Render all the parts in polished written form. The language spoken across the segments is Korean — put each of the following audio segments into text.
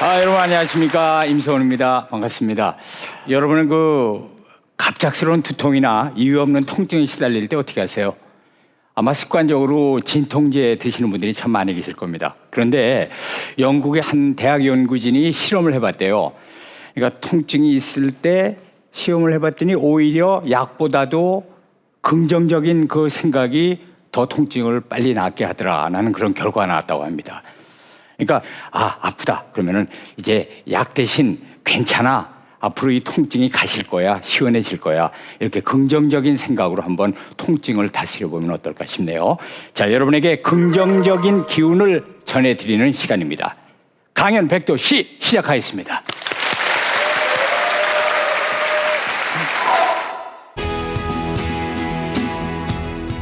여러분 안녕하십니까, 임소원입니다. 반갑습니다. 여러분은 갑작스러운 두통이나 이유 없는 통증에 시달릴 때 어떻게 하세요? 아마 습관적으로 진통제 드시는 분들이 참 많이 계실 겁니다. 그런데 영국의 한 대학 연구진이 실험을 해봤대요. 그러니까 통증이 있을 때 시험을 해봤더니 오히려 약보다도 긍정적인 그 생각이 더 통증을 빨리 낫게 하더라라는 그런 결과가 나왔다고 합니다. 그러니까 아프다 그러면은 이제 약 대신 괜찮아, 앞으로 이 통증이 가실 거야, 시원해질 거야, 이렇게 긍정적인 생각으로 한번 통증을 다스려 보면 어떨까 싶네요. 자, 여러분에게 긍정적인 기운을 전해드리는 시간입니다. 강연 백도시 시작하겠습니다.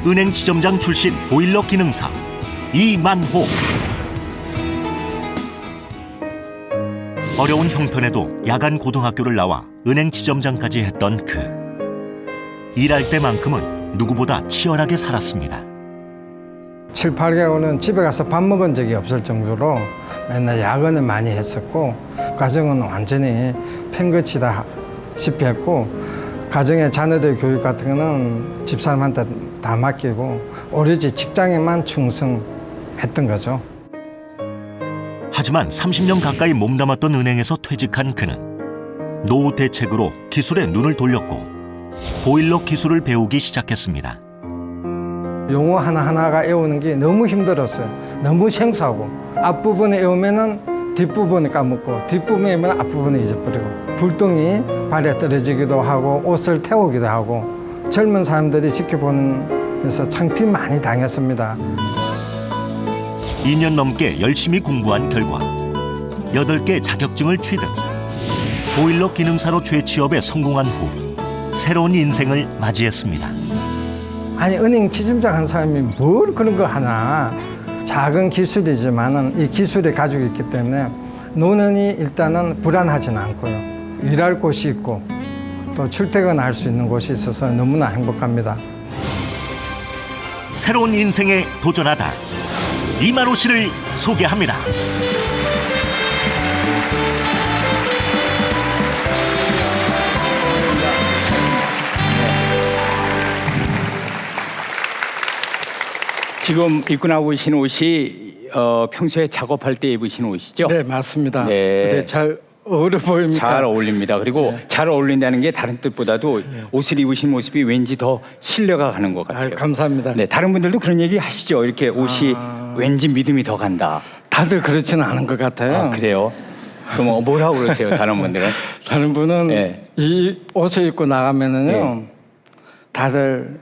은행 지점장 출신 보일러 기능사 이만호. 어려운 형편에도 야간 고등학교를 나와 은행 지점장까지 했던 그. 일할 때만큼은 누구보다 치열하게 살았습니다. 7, 8개월은 집에 가서 밥 먹은 적이 없을 정도로 맨날 야근을 많이 했었고, 가정은 완전히 팽거치다시피 했고, 가정의 자녀들 교육 같은 거는 집사람한테 다 맡기고 오로지 직장에만 충성했던 거죠. 하지만 30년 가까이 몸담았던 은행에서 퇴직한 그는 노후 대책으로 기술에 눈을 돌렸고 보일러 기술을 배우기 시작했습니다. 용어 하나하나가 외우는 게 너무 힘들었어요. 너무 생소하고, 앞부분에 외우면은 뒷부분에 까먹고, 뒷부분에 외우면 앞부분에 잊어버리고, 불똥이 발에 떨어지기도 하고 옷을 태우기도 하고, 젊은 사람들이 지켜보는 데서 창피 많이 당했습니다. 2년 넘게 열심히 공부한 결과 8개 자격증을 취득. 보일러 기능사로 재취업에 성공한 후 새로운 인생을 맞이했습니다. 아니, 은행 지점장 한 사람이 뭘 그런 거 하나. 작은 기술이지만은 이 기술을 가지고 있기 때문에 노년이 일단은 불안하진 않고요. 일할 곳이 있고 또 출퇴근할 수 있는 곳이 있어서 너무나 행복합니다. 새로운 인생에 도전하다 이만호 씨를 소개합니다. 지금 입고 나오신 옷이 평소에 작업할 때 입으신 옷이죠? 네, 맞습니다. 네. 근데 잘 어울려 보입니까? 잘 어울립니다. 그리고 잘 어울린다는 게 다른 뜻보다도 옷을 입으신 모습이 왠지 더 신뢰가 가는 것 같아요. 감사합니다. 네, 다른 분들도 그런 얘기 하시죠. 이렇게 옷이 왠지 믿음이 더 간다. 다들 그렇지는 않은 것 같아요. 그래요? 그럼 뭐라고 그러세요, 다른 분들은? 다른 분은 네. 이 옷을 입고 나가면은요, 네. 다들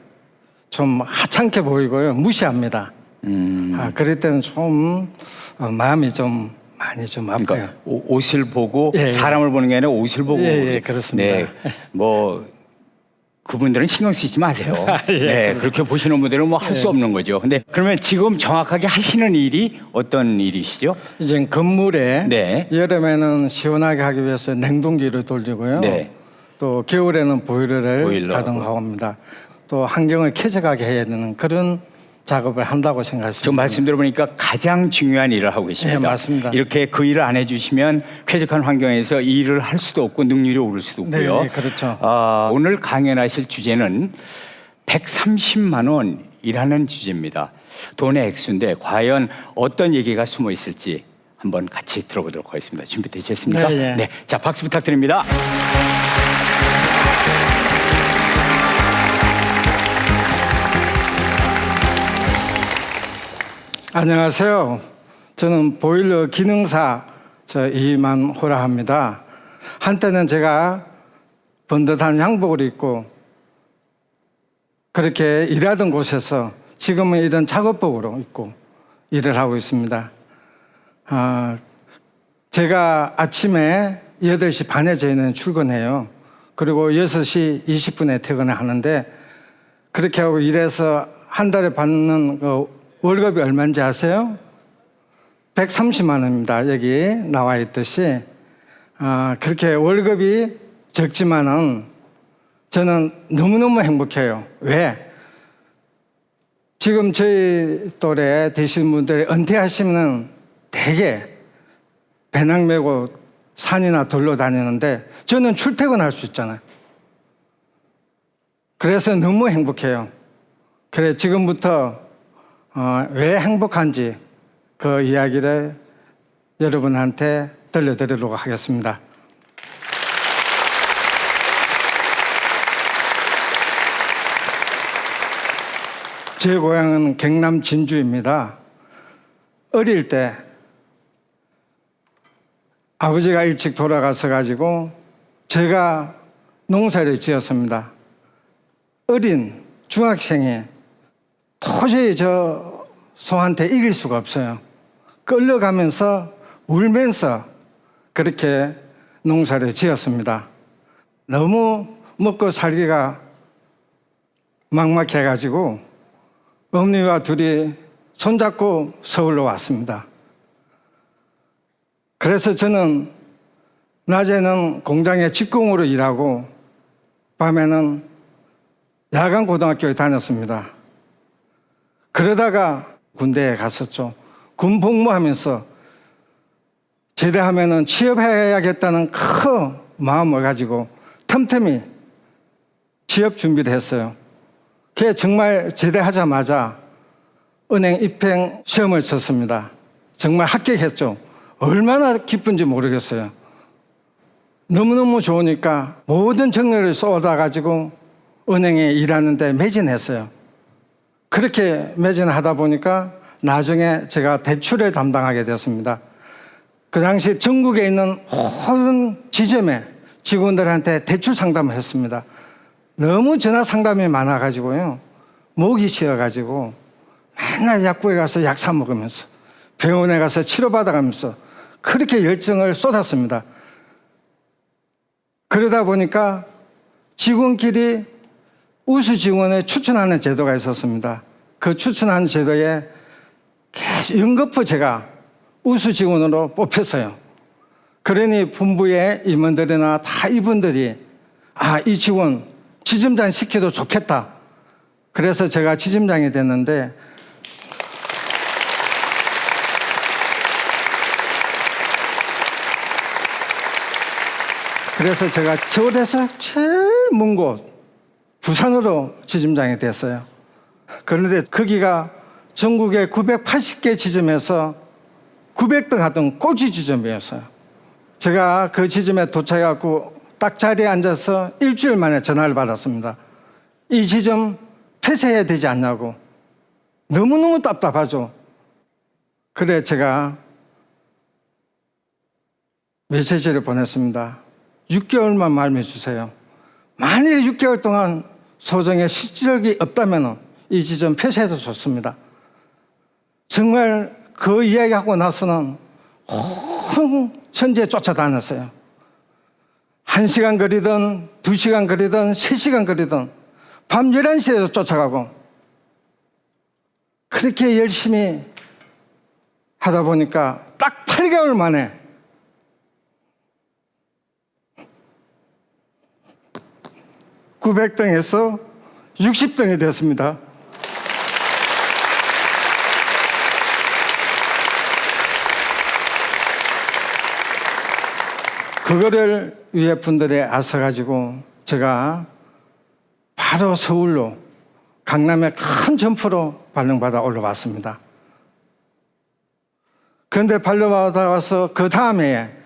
좀 하찮게 보이고요, 무시합니다. 그럴 때는 좀 마음이 좀 많이 좀 아파요. 그러니까 옷을 보고 예, 예. 사람을 보는 게 아니라 옷을 보고. 예, 그렇습니다. 네, 뭐 그분들은 신경 쓰지 마세요. 예, 네, 그렇게 보시는 분들은 뭐 할 수 없는 거죠. 근데 그러면 지금 정확하게 하시는 일이 어떤 일이시죠? 이제 건물에 네. 여름에는 시원하게 하기 위해서 냉동기를 돌리고요. 네. 또 겨울에는 보일러를 보일러. 가동하고 합니다. 또 환경을 쾌적하게 해야 되는 그런 작업을 한다고 생각하시면 지금 말씀 들어보니까 가장 중요한 일을 하고 계십니다. 네, 맞습니다. 이렇게 그 일을 안 해주시면 쾌적한 환경에서 일을 할 수도 없고 능률이 오를 수도 없고요. 네, 그렇죠. 오늘 강연하실 주제는 130만 원이라는 주제입니다. 돈의 액수인데 과연 어떤 얘기가 숨어 있을지 한번 같이 들어보도록 하겠습니다. 준비되셨습니까? 네, 네. 자, 박수 부탁드립니다. 안녕하세요. 저는 보일러 기능사 이만호라 합니다. 한때는 제가 번듯한 양복을 입고 그렇게 일하던 곳에서 지금은 이런 작업복으로 입고 일을 하고 있습니다. 제가 아침에 8시 반에 저희는 출근해요. 그리고 6시 20분에 퇴근을 하는데, 그렇게 하고 일해서 한 달에 받는 월급이 얼마인지 아세요? 130만 원입니다. 여기 나와 있듯이. 그렇게 월급이 적지만은 저는 너무너무 행복해요. 왜? 지금 저희 또래 되시는 분들이 은퇴하시면 되게 배낭 메고 산이나 돌로 다니는데 저는 출퇴근할 수 있잖아요. 그래서 너무 행복해요. 그래 지금부터 왜 행복한지 그 이야기를 여러분한테 들려드리려고 하겠습니다. 제 고향은 경남 진주입니다. 어릴 때 아버지가 일찍 돌아가서 가지고 제가 농사를 지었습니다. 어린 중학생이 도저히 저 소한테 이길 수가 없어요. 끌려가면서 울면서 그렇게 농사를 지었습니다. 너무 먹고 살기가 막막해가지고 어머니와 둘이 손잡고 서울로 왔습니다. 그래서 저는 낮에는 공장에 직공으로 일하고 밤에는 야간 고등학교에 다녔습니다. 그러다가 군대에 갔었죠. 군 복무하면서 제대하면은 취업해야겠다는 큰 마음을 가지고 틈틈이 취업 준비를 했어요. 그게 정말 제대하자마자 은행 입행 시험을 쳤습니다. 정말 합격했죠. 얼마나 기쁜지 모르겠어요. 너무너무 좋으니까 모든 정열을 쏟아가지고 은행에 일하는데 매진했어요. 그렇게 매진하다 보니까 나중에 제가 대출을 담당하게 됐습니다. 그 당시 전국에 있는 모든 지점에 직원들한테 대출 상담을 했습니다. 너무 전화 상담이 많아가지고요. 목이 쉬어가지고 맨날 약국에 가서 약 사 먹으면서 병원에 가서 치료받아가면서 그렇게 열정을 쏟았습니다. 그러다 보니까 직원끼리 우수 직원을 추천하는 제도가 있었습니다. 그 추천하는 제도에 연거푸 제가 우수 직원으로 뽑혔어요. 그러니 본부의 임원들이나 다 이분들이 이 직원 지점장 시켜도 좋겠다. 그래서 제가 지점장이 됐는데 그래서 제가 서울에서 제일 먼 곳 부산으로 지점장이 됐어요. 그런데 거기가 전국의 980개 지점에서 900등 하던 꼴찌 지점이었어요. 제가 그 지점에 도착해갖고 딱 자리에 앉아서 일주일 만에 전화를 받았습니다. 이 지점 폐쇄해야 되지 않냐고. 너무너무 답답하죠. 그래 제가 메시지를 보냈습니다. 6개월만 말미해 주세요. 만일 6개월 동안 소정에 실적이 없다면 이 지점 폐쇄해도 좋습니다. 정말 그 이야기하고 나서는 온 천지에 쫓아다녔어요. 1시간 거리든 2시간 거리든 3시간 거리든 밤 11시에도 쫓아가고 그렇게 열심히 하다 보니까 딱 8개월 만에 (900등에서) 60등이 됐습니다. 그거를 위에 분들이 아셔가지고 제가 바로 서울로 강남에 큰 점포로 발령받아 올라왔습니다. 그런데 발령받아 와서 그 다음에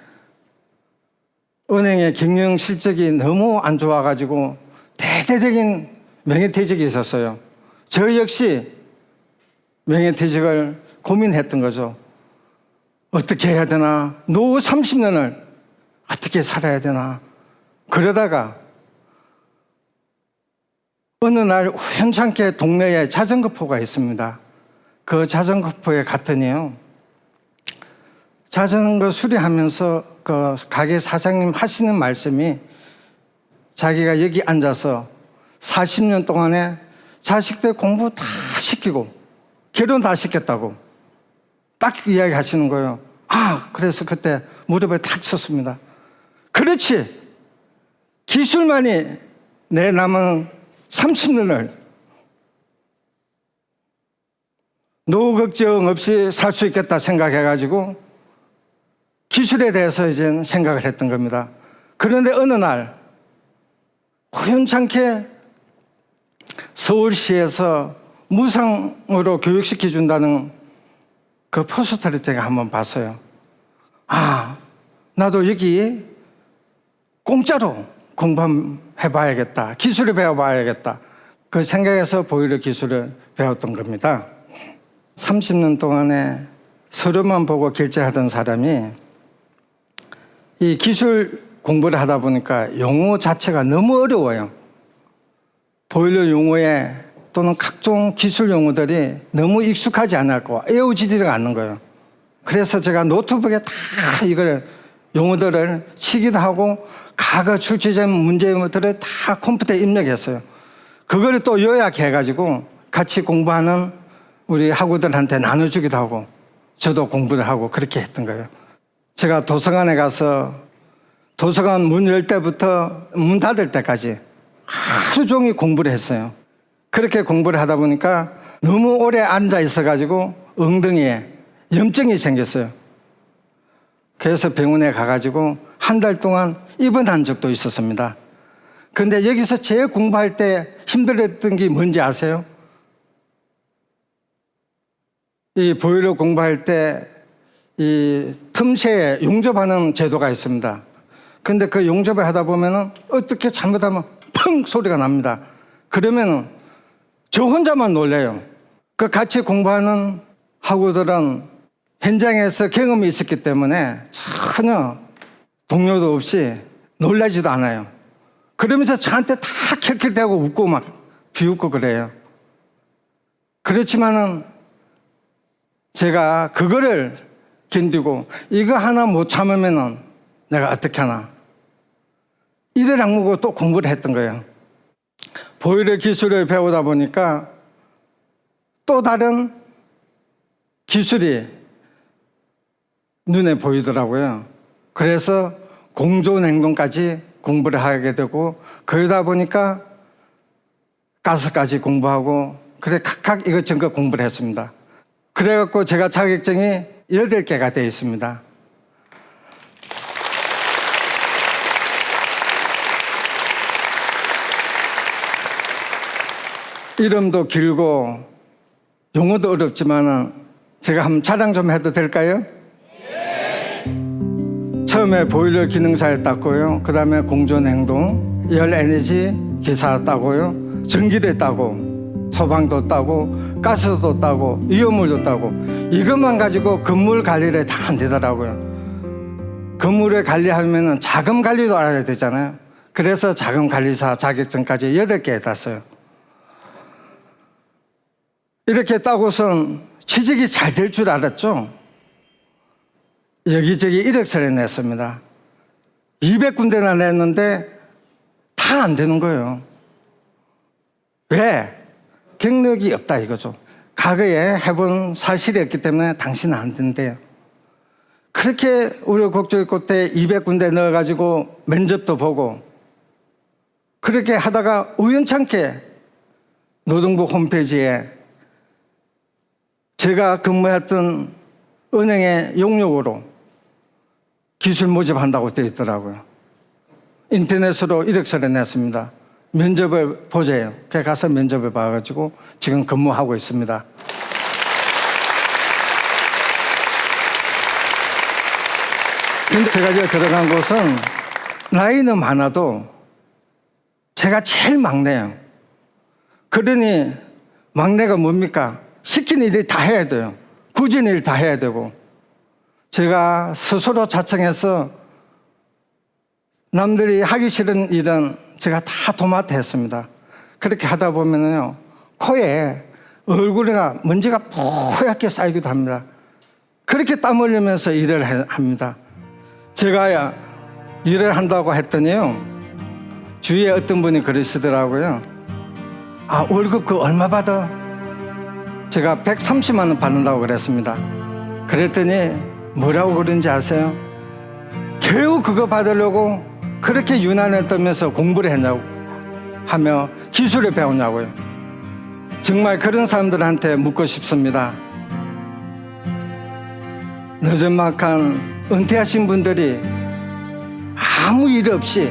은행의 경영 실적이 너무 안 좋아가지고 대대적인 명예퇴직이 있었어요. 저 역시 명예퇴직을 고민했던 거죠. 어떻게 해야 되나? 노후 30년을 어떻게 살아야 되나? 그러다가 어느 날 우연찮게 동네에 자전거포가 있습니다. 그 자전거포에 갔더니요. 자전거 수리하면서 그 가게 사장님 하시는 말씀이 자기가 여기 앉아서 40년 동안에 자식들 공부 다 시키고 결혼 다 시켰다고 딱 이야기 하시는 거예요. 그래서 그때 무릎에 탁 쳤습니다. 그렇지. 기술만이 내 남은 30년을 노후 걱정 없이 살 수 있겠다 생각해가지고 기술에 대해서 이제 생각을 했던 겁니다. 그런데 어느 날 우연찮게 서울시에서 무상으로 교육시켜준다는 그 포스터를 제가 한번 봤어요. 아, 나도 여기 공짜로 공부해봐야겠다. 기술을 배워봐야겠다. 그 생각에서 보일러 기술을 배웠던 겁니다. 30년 동안에 서류만 보고 결제하던 사람이 이 기술 공부를 하다 보니까 용어 자체가 너무 어려워요. 보일러 용어에 또는 각종 기술 용어들이 너무 익숙하지 않았고 외워지지가 않는 거예요. 그래서 제가 노트북에 다 이걸 용어들을 치기도 하고 과거 출제된 문제들을 다 컴퓨터에 입력했어요. 그걸 또 요약해가지고 같이 공부하는 우리 학우들한테 나눠주기도 하고 저도 공부를 하고 그렇게 했던 거예요. 제가 도서관에 가서 도서관 문 열 때부터 문 닫을 때까지 하루 종일 공부를 했어요. 그렇게 공부를 하다 보니까 너무 오래 앉아 있어가지고 엉덩이에 염증이 생겼어요. 그래서 병원에 가가지고 한 달 동안 입원한 적도 있었습니다. 그런데 여기서 제일 공부할 때 힘들었던 게 뭔지 아세요? 이 보일러 공부할 때 이 틈새에 용접하는 제도가 있습니다. 근데 그 용접을 하다 보면은 어떻게 잘못하면 펑 소리가 납니다. 그러면은 저 혼자만 놀래요. 그 같이 공부하는 학우들은 현장에서 경험이 있었기 때문에 전혀 동료도 없이 놀라지도 않아요. 그러면서 저한테 다 킬킬대고 웃고 막 비웃고 그래요. 그렇지만은 제가 그거를 견디고 이거 하나 못 참으면은 내가 어떻게 하나. 이를 악물고 또 공부를 했던 거예요. 보일러 기술을 배우다 보니까 또 다른 기술이 눈에 보이더라고요. 그래서 공조냉동까지 공부를 하게 되고 그러다 보니까 가스까지 공부하고 그래 각각 이것저것 공부를 했습니다. 그래갖고 제가 자격증이 8개가 되어 있습니다. 이름도 길고 용어도 어렵지만 제가 한번 자랑 좀 해도 될까요? 네. 처음에 보일러 기능사에 땄고요. 그 다음에 공조냉동, 열에너지 기사 따고요. 전기대 따고, 소방도 따고, 가스도 따고, 위험물도 따고. 이것만 가지고 건물 관리를 다 안 되더라고요. 건물을 관리하면 자금 관리도 알아야 되잖아요. 그래서 자금관리사 자격증까지 8개 땄어요. 이렇게 따고선 취직이 잘 될 줄 알았죠. 여기저기 이력서를 냈습니다. 200군데나 냈는데 다 안 되는 거예요. 왜? 경력이 없다 이거죠. 과거에 해본 사실이 없기 때문에 당신은 안 된대요. 그렇게 우여곡절 끝에 200군데 넣어가지고 면접도 보고 그렇게 하다가 우연찮게 노동부 홈페이지에 제가 근무했던 은행의 용역으로 기술 모집한다고 되어 있더라고요. 인터넷으로 이력서를 냈습니다. 면접을 보재요. 그래서 가서 면접을 봐가지고 지금 근무하고 있습니다. 근데 제가 이제 들어간 곳은 나이는 많아도 제가 제일 막내예요. 그러니 막내가 뭡니까? 시킨 일을 다 해야 돼요. 굳은 일 다 해야 되고. 제가 스스로 자청해서 남들이 하기 싫은 일은 제가 다 도맡아 했습니다. 그렇게 하다 보면요, 코에 얼굴에 먼지가 뽀얗게 쌓이기도 합니다. 그렇게 땀 흘리면서 일을 합니다. 제가 일을 한다고 했더니요, 주위에 어떤 분이 그러시더라고요. 아, 월급 그 얼마 받아? 제가 130만 원 받는다고 그랬습니다. 그랬더니 뭐라고 그런지 아세요? 겨우 그거 받으려고 그렇게 유난을 떨면서 공부를 했냐고 하며 기술을 배우냐고요. 정말 그런 사람들한테 묻고 싶습니다. 느즈막한 은퇴하신 분들이 아무 일 없이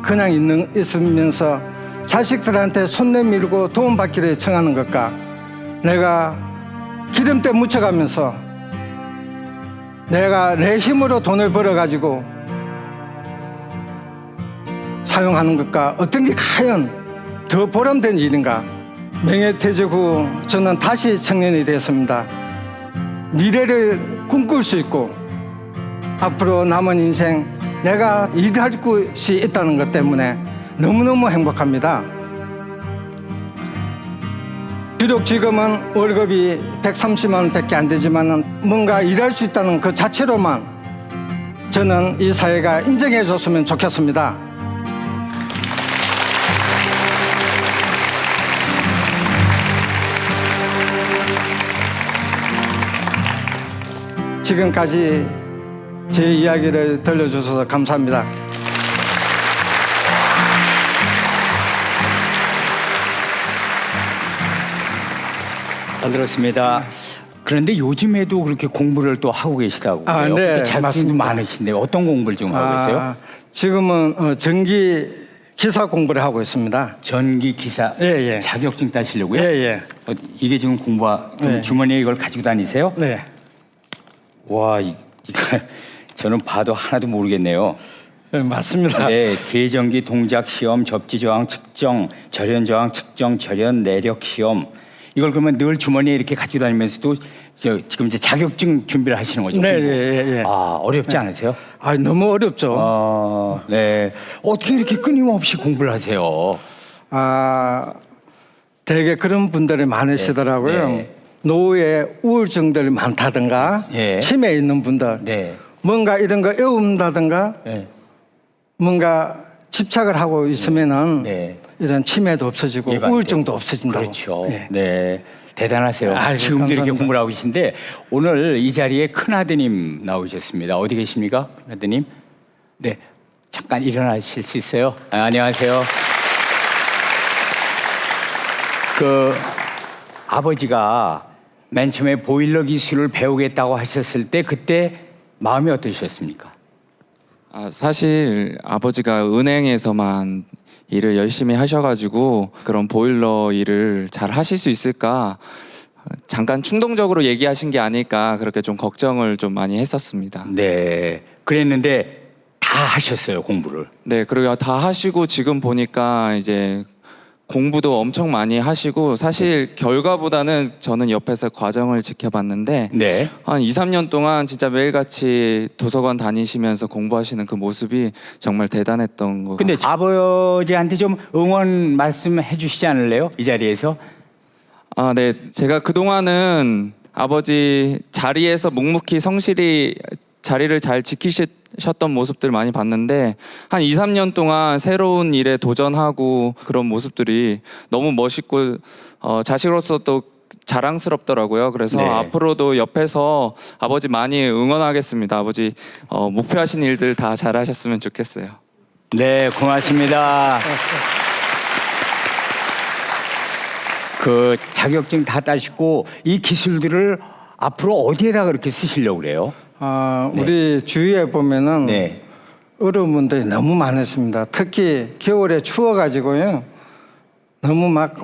그냥 있으면서 자식들한테 손 내밀고 도움받기를 청하는 것과 내가 기름때 묻혀가면서 내가 내 힘으로 돈을 벌어가지고 사용하는 것과 어떤 게 과연 더 보람된 일인가. 명예퇴직 후 저는 다시 청년이 되었습니다. 미래를 꿈꿀 수 있고 앞으로 남은 인생 내가 일할 곳이 있다는 것 때문에 너무너무 행복합니다. 비록 지금은 월급이 130만 원 밖에 안 되지만 뭔가 일할 수 있다는 그 자체로만 저는 이 사회가 인정해 줬으면 좋겠습니다. 지금까지 제 이야기를 들려주셔서 감사합니다. 잘 들었습니다. 그런데 요즘에도 그렇게 공부를 또 하고 계시다고. 아, 그래요? 네, 자격증도 맞습니다. 많으신데 어떤 공부를 지금 하고 계세요? 지금은 전기 기사 공부를 하고 있습니다. 전기 기사 예, 예. 자격증 따시려고요? 예, 예. 이게 지금 네. 주머니에 이걸 가지고 다니세요? 네. 와, 이거 저는 봐도 하나도 모르겠네요. 네, 맞습니다. 네, 계전기 동작 시험, 접지 저항 측정, 절연 저항 측정, 절연 내력 시험. 이걸 그러면 늘 주머니에 이렇게 가지고 다니면서도 지금 이제 자격증 준비를 하시는 거죠? 네, 공부. 예, 예. 아, 어렵지 않으세요? 아, 너무 어렵죠. 네. 어떻게 이렇게 끊임없이 공부를 하세요? 되게 그런 분들이 많으시더라고요. 네. 노후에 우울증들이 많다든가, 예. 치매 있는 분들, 네. 뭔가 이런 거 외운다든가, 네. 뭔가 집착을 하고 있으면은 네. 이런 치매도 없어지고 예방돼. 우울증도 없어진다고. 그렇죠. 예. 네. 대단하세요. 아이고, 지금도 이렇게 감사합니다. 공부를 하고 계신데 오늘 이 자리에 큰아드님 나오셨습니다. 어디 계십니까? 큰아드님? 네. 잠깐 일어나실 수 있어요? 안녕하세요. 그 아버지가 맨 처음에 보일러 기술을 배우겠다고 하셨을 때 그때 마음이 어떠셨습니까? 사실 아버지가 은행에서만 일을 열심히 하셔가지고 그런 보일러 일을 잘 하실 수 있을까 잠깐 충동적으로 얘기하신 게 아닐까 그렇게 좀 걱정을 좀 많이 했었습니다. 네. 그랬는데 다 하셨어요, 공부를. 네, 그리고 다 하시고 지금 보니까 이제 공부도 엄청 많이 하시고 사실 결과보다는 저는 옆에서 과정을 지켜봤는데 네. 한 2, 3년 동안 진짜 매일같이 도서관 다니시면서 공부하시는 그 모습이 정말 대단했던 것 근데 같습니다. 아버지한테 좀 응원 말씀해 주시지 않을래요? 이 자리에서? 네. 제가 그동안은 아버지 자리에서 묵묵히 성실히 자리를 잘 지키셨던 모습들 많이 봤는데 한 2, 3년 동안 새로운 일에 도전하고 그런 모습들이 너무 멋있고 자식으로서 또 자랑스럽더라고요. 그래서 네. 앞으로도 옆에서 아버지 많이 응원하겠습니다. 아버지 목표하신 일들 다 잘하셨으면 좋겠어요. 네, 고맙습니다. 그 자격증 다 따시고 이 기술들을 앞으로 어디에다 그렇게 쓰시려고 그래요? 우리 주위에 보면은 네. 어려운 분들이 너무 많았습니다. 특히 겨울에 추워가지고요. 너무 막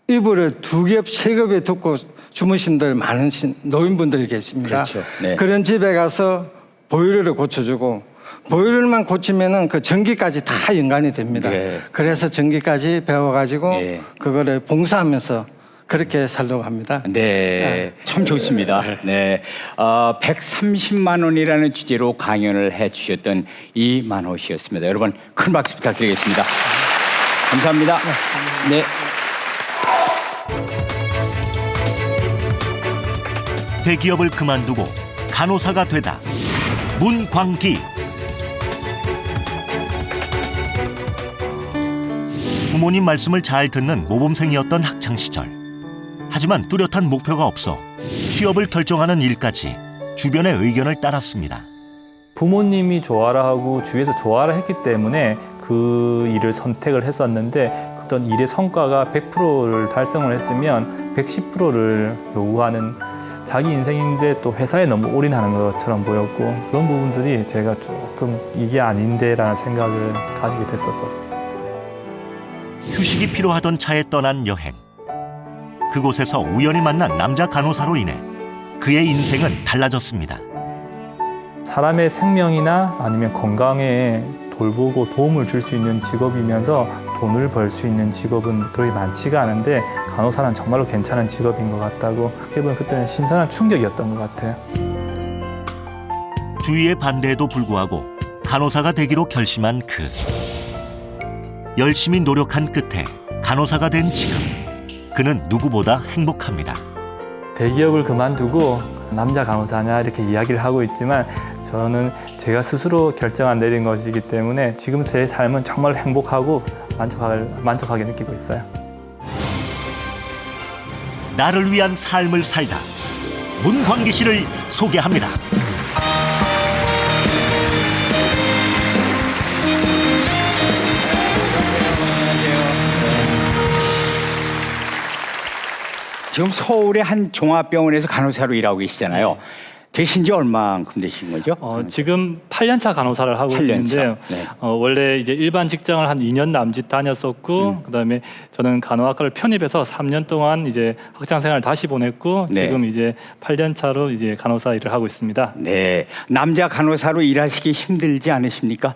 이불을 2겹, 3겹에 덮고 주무신들 많으신 노인분들이 계십니다. 그렇죠. 네. 그런 집에 가서 보일러를 고쳐주고 보일러만 고치면은 그 전기까지 다 연관이 됩니다. 네. 그래서 전기까지 배워가지고 네. 그거를 봉사하면서 그렇게 살려고 합니다. 네, 참 좋습니다. 네, 130만 원이라는 주제로 강연을 해주셨던 이만호 씨였습니다. 여러분 큰 박수 부탁드리겠습니다. 감사합니다. 네. 대기업을 그만두고 간호사가 되다. 문광기. 부모님 말씀을 잘 듣는 모범생이었던 학창 시절. 하지만 뚜렷한 목표가 없어 취업을 결정하는 일까지 주변의 의견을 따랐습니다. 부모님이 좋아라 하고 주위에서 좋아라 했기 때문에 그 일을 선택을 했었는데 어떤 일의 성과가 100%를 달성을 했으면 110%를 요구하는 자기 인생인데 또 회사에 너무 올인하는 것처럼 보였고 그런 부분들이 제가 조금 이게 아닌데라는 생각을 가지게 됐었어요. 휴식이 필요하던 차에 떠난 여행. 그곳에서 우연히 만난 남자 간호사로 인해 그의 인생은 달라졌습니다. 사람의 생명이나 아니면 건강에 돌보고 도움을 줄 수 있는 직업이면서 돈을 벌 수 있는 직업은 그렇게 많지가 않은데 간호사는 정말로 괜찮은 직업인 것 같다고 어떻게 보면 그때는 신선한 충격이었던 것 같아요. 주위의 반대에도 불구하고 간호사가 되기로 결심한 그. 열심히 노력한 끝에 간호사가 된 지금 그는 누구보다 행복합니다. 대기업을 그만두고 남자 간호사냐 이렇게 이야기를 하고 있지만 저는 제가 스스로 결정한 내린 것이기 때문에 지금 제 삶은 정말 행복하고 만족하게 느끼고 있어요. 나를 위한 삶을 살다. 문광기 씨를 소개합니다. 지금 서울의 한 종합병원에서 간호사로 일하고 계시잖아요. 되신 지 얼마만큼 되신 거죠? 지금 8년차 간호사를 하고 8년차. 있는데요. 네. 원래 이제 일반 직장을 한 2년 남짓 다녔었고 그다음에 저는 간호학과를 편입해서 3년 동안 이제 학창 생활을 다시 보냈고 네. 지금 이제 8년차로 이제 간호사 일을 하고 있습니다. 네, 남자 간호사로 일하시기 힘들지 않으십니까?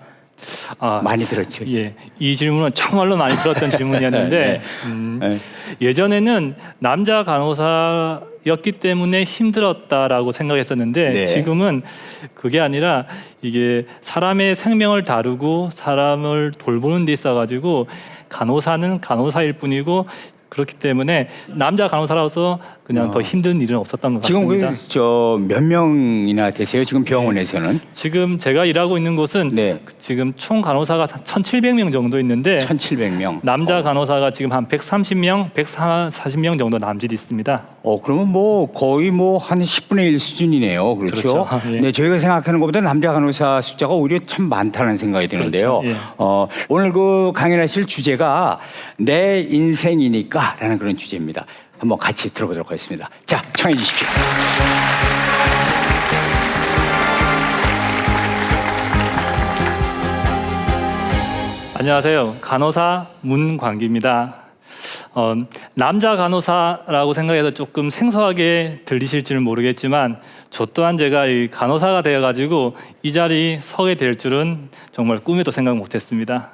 많이 들었죠. 예, 이 질문은 정말로 많이 들었던 질문이었는데 네. 예전에는 남자 간호사였기 때문에 힘들었다라고 생각했었는데 네. 지금은 그게 아니라 이게 사람의 생명을 다루고 사람을 돌보는 데 있어가지고 간호사는 간호사일 뿐이고 그렇기 때문에 남자 간호사라서 그냥 더 힘든 일은 없었던 것 지금 같습니다. 몇 명이나 되세요? 지금 병원에서는 지금 제가 일하고 있는 곳은 네. 지금 총 간호사가 1,700명 정도 있는데 1,700명. 남자 간호사가 지금 한 130명, 140명 정도 남짓 있습니다. 그러면 뭐 거의 뭐 한 10분의 1 수준이네요. 그렇죠? 그렇죠. 예. 네, 저희가 생각하는 것보다 남자 간호사 숫자가 오히려 참 많다는 생각이 드는데요. 그렇죠. 예. 오늘 그 강연하실 주제가 내 인생이니까라는 그런 주제입니다. 한번 같이 들어보도록 하겠습니다. 자, 청해 주십시오. 안녕하세요. 간호사 문광기입니다. 남자 간호사라고 생각해서 조금 생소하게 들리실지는 모르겠지만 저 또한 제가 이 간호사가 되어가지고 이 자리 서게 될 줄은 정말 꿈에도 생각 못했습니다.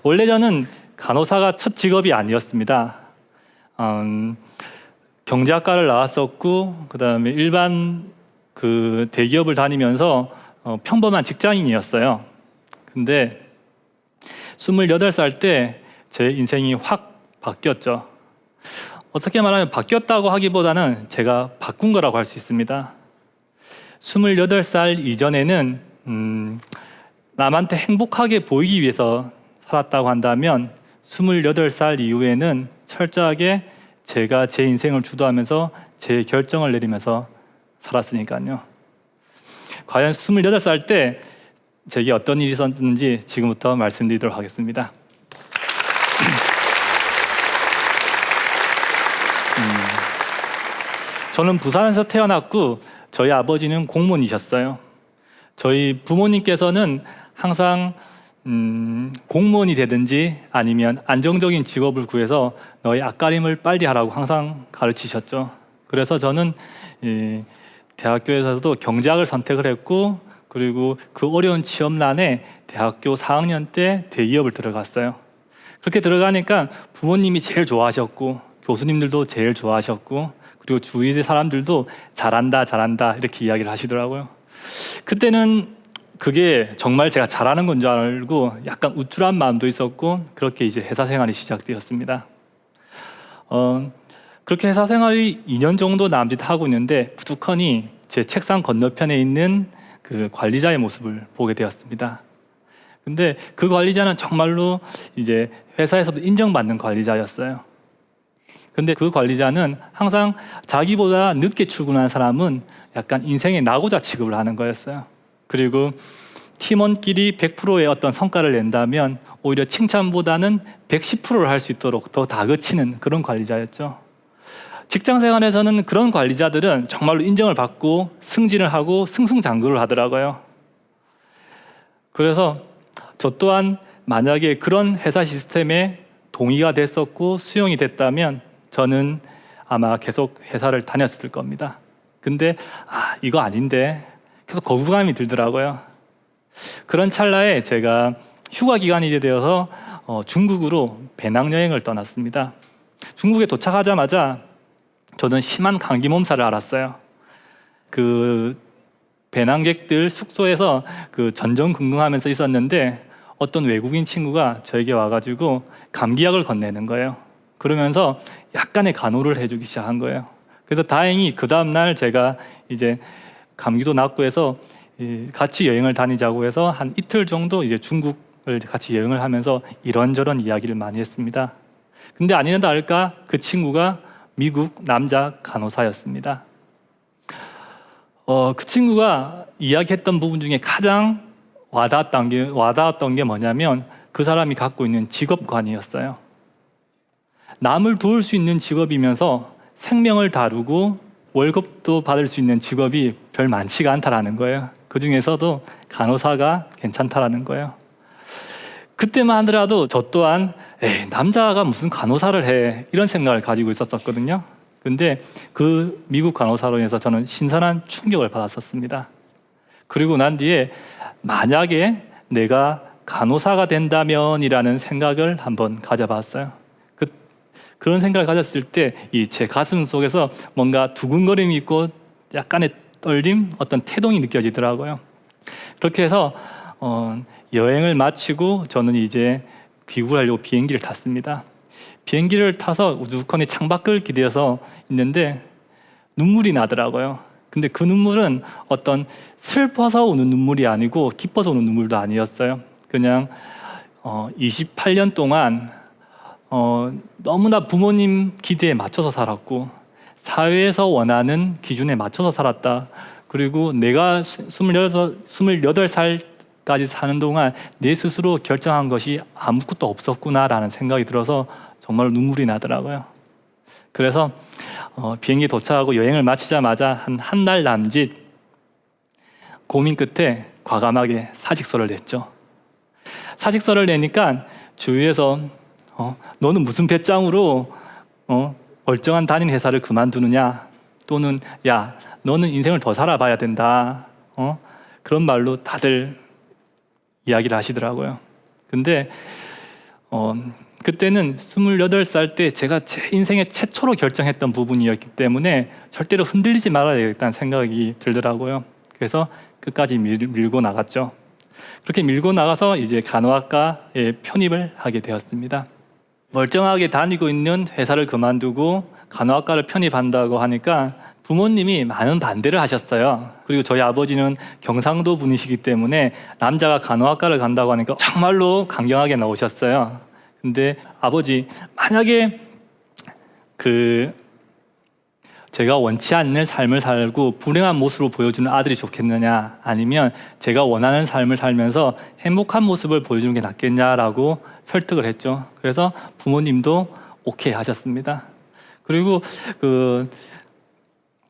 원래 저는 간호사가 첫 직업이 아니었습니다. 경제학과를 나왔었고 그다음에 일반 그 대기업을 다니면서 평범한 직장인이었어요. 근데 28살 때 제 인생이 확 바뀌었죠. 어떻게 말하면 바뀌었다고 하기보다는 제가 바꾼 거라고 할 수 있습니다. 28살 이전에는 남한테 행복하게 보이기 위해서 살았다고 한다면 28살 이후에는 철저하게 제가 제 인생을 주도하면서 제 결정을 내리면서 살았으니까요. 과연 28살 때 제게 어떤 일이 있었는지 지금부터 말씀드리도록 하겠습니다. 저는 부산에서 태어났고 저희 아버지는 공무원이셨어요. 저희 부모님께서는 항상 공무원이 되든지 아니면 안정적인 직업을 구해서 너의 앞가림을 빨리 하라고 항상 가르치셨죠. 그래서 저는 대학교에서도 경제학을 선택을 했고 그리고 그 어려운 취업난에 대학교 4학년 때 대기업을 들어갔어요. 그렇게 들어가니까 부모님이 제일 좋아하셨고 교수님들도 제일 좋아하셨고 그리고 주위 사람들도 잘한다 잘한다 이렇게 이야기를 하시더라고요. 그때는 그게 정말 제가 잘하는 건 줄 알고 약간 우쭐한 마음도 있었고 그렇게 이제 회사 생활이 시작되었습니다. 그렇게 회사 생활이 2년 정도 남짓하고 있는데 부득하니 제 책상 건너편에 있는 그 관리자의 모습을 보게 되었습니다. 근데 그 관리자는 정말로 이제 회사에서도 인정받는 관리자였어요. 근데 그 관리자는 항상 자기보다 늦게 출근한 사람은 약간 인생의 나고자 취급을 하는 거였어요. 그리고 팀원끼리 100%의 어떤 성과를 낸다면 오히려 칭찬보다는 110%를 할 수 있도록 더 다그치는 그런 관리자였죠. 직장 생활에서는 그런 관리자들은 정말로 인정을 받고 승진을 하고 승승장구를 하더라고요. 그래서 저 또한 만약에 그런 회사 시스템에 동의가 됐었고 수용이 됐다면 저는 아마 계속 회사를 다녔을 겁니다. 근데 이거 아닌데 계속 거부감이 들더라고요. 그런 찰나에 제가 휴가 기간이 되어서 중국으로 배낭여행을 떠났습니다. 중국에 도착하자마자 저는 심한 감기 몸살을 앓았어요. 그 배낭객들 숙소에서 그 전전긍긍하면서 있었는데 어떤 외국인 친구가 저에게 와가지고 감기약을 건네는 거예요. 그러면서 약간의 간호를 해주기 시작한 거예요. 그래서 다행히 그 다음날 제가 이제 감기도 낫고 해서 같이 여행을 다니자고 해서 한 이틀 정도 이제 중국을 같이 여행을 하면서 이런저런 이야기를 많이 했습니다. 근데 아니나 다를까 그 친구가 미국 남자 간호사였습니다. 그 친구가 이야기했던 부분 중에 가장 와닿았던 게 뭐냐면 그 사람이 갖고 있는 직업관이었어요. 남을 도울 수 있는 직업이면서 생명을 다루고 월급도 받을 수 있는 직업이 별 많지가 않다라는 거예요. 그 중에서도 간호사가 괜찮다라는 거예요. 그때만 하더라도 저 또한 남자가 무슨 간호사를 해 이런 생각을 가지고 있었거든요. 근데 그 미국 간호사로 인해서 저는 신선한 충격을 받았었습니다. 그리고 난 뒤에 만약에 내가 간호사가 된다면이라는 생각을 한번 가져봤어요. 그런 생각을 가졌을 때 이 제 가슴 속에서 뭔가 두근거림이 있고 약간의 떨림, 어떤 태동이 느껴지더라고요. 그렇게 해서 여행을 마치고 저는 이제 귀국을 하려고 비행기를 탔습니다. 비행기를 타서 우두커니 창밖을 기대어서 있는데 눈물이 나더라고요. 근데 그 눈물은 어떤 슬퍼서 우는 눈물이 아니고 기뻐서 우는 눈물도 아니었어요. 그냥 28년 동안 너무나 부모님 기대에 맞춰서 살았고 사회에서 원하는 기준에 맞춰서 살았다. 그리고 내가 28살까지 사는 동안 내 스스로 결정한 것이 아무것도 없었구나라는 생각이 들어서 정말 눈물이 나더라고요. 그래서 비행기 도착하고 여행을 마치자마자 한 달 남짓 고민 끝에 과감하게 사직서를 냈죠. 사직서를 내니까 주위에서 너는 무슨 배짱으로 멀쩡한 다니는 회사를 그만두느냐, 또는 야 너는 인생을 더 살아봐야 된다, 그런 말로 다들 이야기를 하시더라고요. 근데 그때는 28살 때 제가 제 인생의 최초로 결정했던 부분이었기 때문에 절대로 흔들리지 말아야 되겠다는 생각이 들더라고요. 그래서 끝까지 밀고 나갔죠. 그렇게 밀고 나가서 이제 간호학과에 편입을 하게 되었습니다. 멀쩡하게 다니고 있는 회사를 그만두고 간호학과를 편입한다고 하니까 부모님이 많은 반대를 하셨어요. 그리고 저희 아버지는 경상도 분이시기 때문에 남자가 간호학과를 간다고 하니까 정말로 강경하게 나오셨어요. 근데 아버지, 만약에 제가 원치 않는 삶을 살고 불행한 모습을 보여주는 아들이 좋겠느냐, 아니면 제가 원하는 삶을 살면서 행복한 모습을 보여주는 게 낫겠냐라고 설득을 했죠. 그래서 부모님도 오케이 하셨습니다. 그리고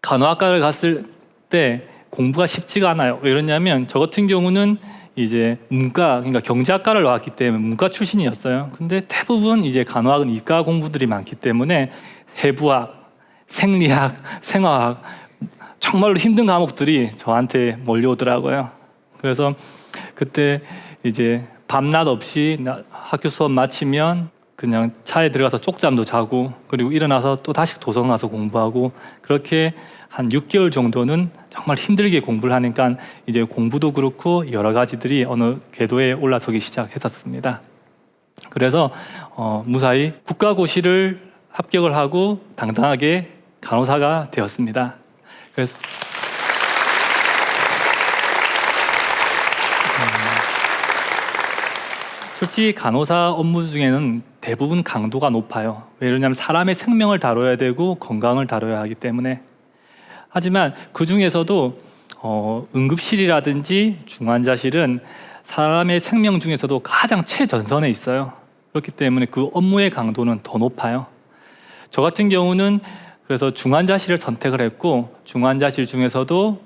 간호학과를 갔을 때 공부가 쉽지가 않아요. 왜 그러냐면 저 같은 경우는 이제 문과, 그러니까 경제학과를 나왔기 때문에 문과 출신이었어요. 근데 대부분 이제 간호학은 이과 공부들이 많기 때문에 해부학, 생리학, 생화학, 정말로 힘든 과목들이 저한테 몰려오더라고요. 그래서 그때 이제 밤낮 없이 학교 수업 마치면 그냥 차에 들어가서 쪽잠도 자고, 그리고 일어나서 또 다시 도서관 가서 공부하고, 그렇게 한 6개월 정도는 정말 힘들게 공부를 하니까 이제 공부도 그렇고 여러 가지들이 어느 궤도에 올라서기 시작했었습니다. 그래서 무사히 국가고시를 합격을 하고 당당하게 간호사가 되었습니다. 그래서 솔직히 간호사 업무 중에는 대부분 강도가 높아요. 왜냐하면 사람의 생명을 다뤄야 되고 건강을 다뤄야 하기 때문에. 하지만 그 중에서도 응급실이라든지 중환자실은 사람의 생명 중에서도 가장 최전선에 있어요. 그렇기 때문에 그 업무의 강도는 더 높아요. 저 같은 경우는 그래서 중환자실을 선택을 했고 중환자실 중에서도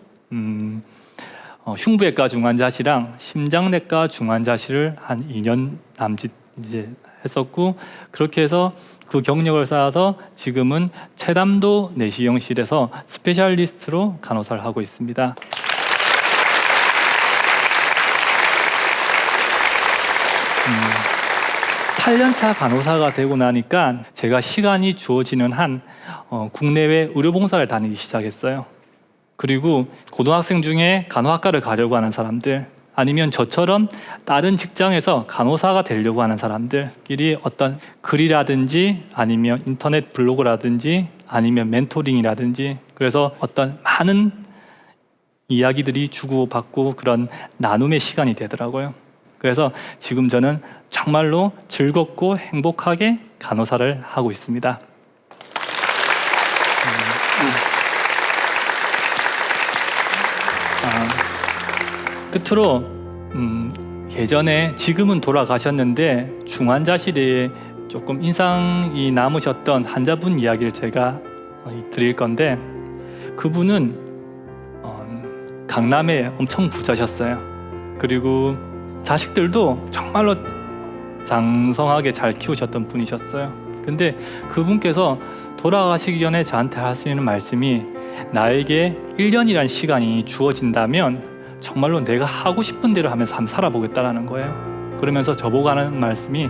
흉부외과 중환자실이랑 심장내과 중환자실을 한 2년 남짓 이제 했었고 그렇게 해서 그 경력을 쌓아서 지금은 최담도 내시경실에서 스페셜리스트로 간호사를 하고 있습니다. 8년차 간호사가 되고 나니까 제가 시간이 주어지는 한 국내외 의료봉사를 다니기 시작했어요. 그리고 고등학생 중에 간호학과를 가려고 하는 사람들 아니면 저처럼 다른 직장에서 간호사가 되려고 하는 사람들끼리 어떤 글이라든지 아니면 인터넷 블로그라든지 아니면 멘토링이라든지 그래서 어떤 많은 이야기들이 주고받고 그런 나눔의 시간이 되더라고요. 그래서 지금 저는 정말로 즐겁고 행복하게 간호사를 하고 있습니다. 끝으로 예전에 지금은 돌아가셨는데 중환자실에 조금 인상이 남으셨던 환자분 이야기를 제가 드릴 건데 그분은 강남에 엄청 부자셨어요. 그리고 자식들도 정말로 장성하게 잘 키우셨던 분이셨어요. 근데 그분께서 돌아가시기 전에 저한테 하시는 말씀이 나에게 1년이란 시간이 주어진다면 정말로 내가 하고 싶은 대로 하면서 한번 살아보겠다라는 거예요. 그러면서 저보고 하는 말씀이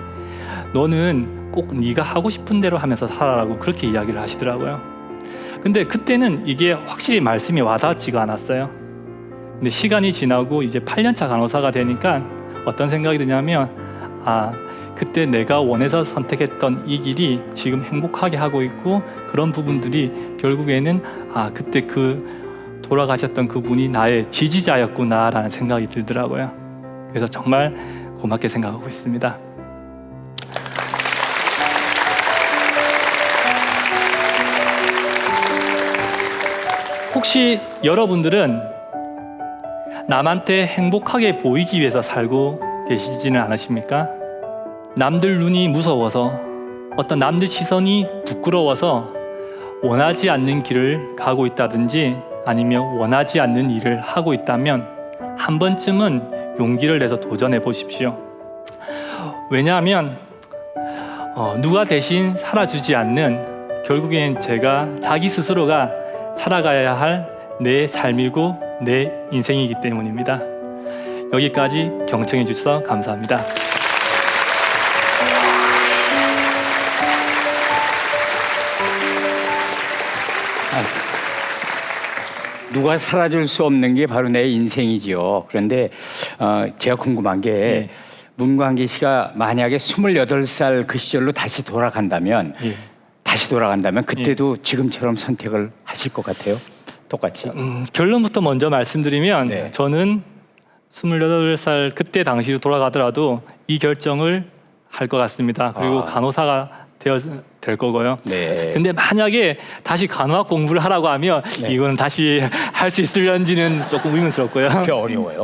너는 꼭 네가 하고 싶은 대로 하면서 살아라고 그렇게 이야기를 하시더라고요. 근데 그때는 이게 확실히 말씀이 와닿지가 않았어요. 근데 시간이 지나고 이제 8년차 간호사가 되니까 어떤 생각이 드냐면 그때 내가 원해서 선택했던 이 길이 지금 행복하게 하고 있고 그런 부분들이 결국에는 그때 그 돌아가셨던 그분이 나의 지지자였구나라는 생각이 들더라고요. 그래서 정말 고맙게 생각하고 있습니다. 혹시 여러분들은 남한테 행복하게 보이기 위해서 살고 계시지는 않으십니까? 남들 눈이 무서워서 어떤 남들 시선이 부끄러워서 원하지 않는 길을 가고 있다든지 아니면 원하지 않는 일을 하고 있다면 한 번쯤은 용기를 내서 도전해 보십시오. 왜냐하면 누가 대신 살아주지 않는 결국엔 제가 자기 스스로가 살아가야 할 내 삶이고 내 인생이기 때문입니다. 여기까지 경청해 주셔서 감사합니다. 누가 살아줄 수 없는 게 바로 내 인생이지요. 그런데 제가 궁금한 게 문광기 씨가 만약에 28살 그 시절로 다시 돌아간다면 그때도 지금처럼 선택을 하실 것 같아요? 똑같이? 결론부터 먼저 말씀드리면 네. 저는 28살 그때 당시로 돌아가더라도 이 결정을 할 것 같습니다. 그리고 간호사가 될 거고요. 네. 근데 만약에 다시 간호학 공부를 하라고 하면 네. 이거는 다시 할 수 있을런지는 조금 의문스럽고요. 그게 어려워요.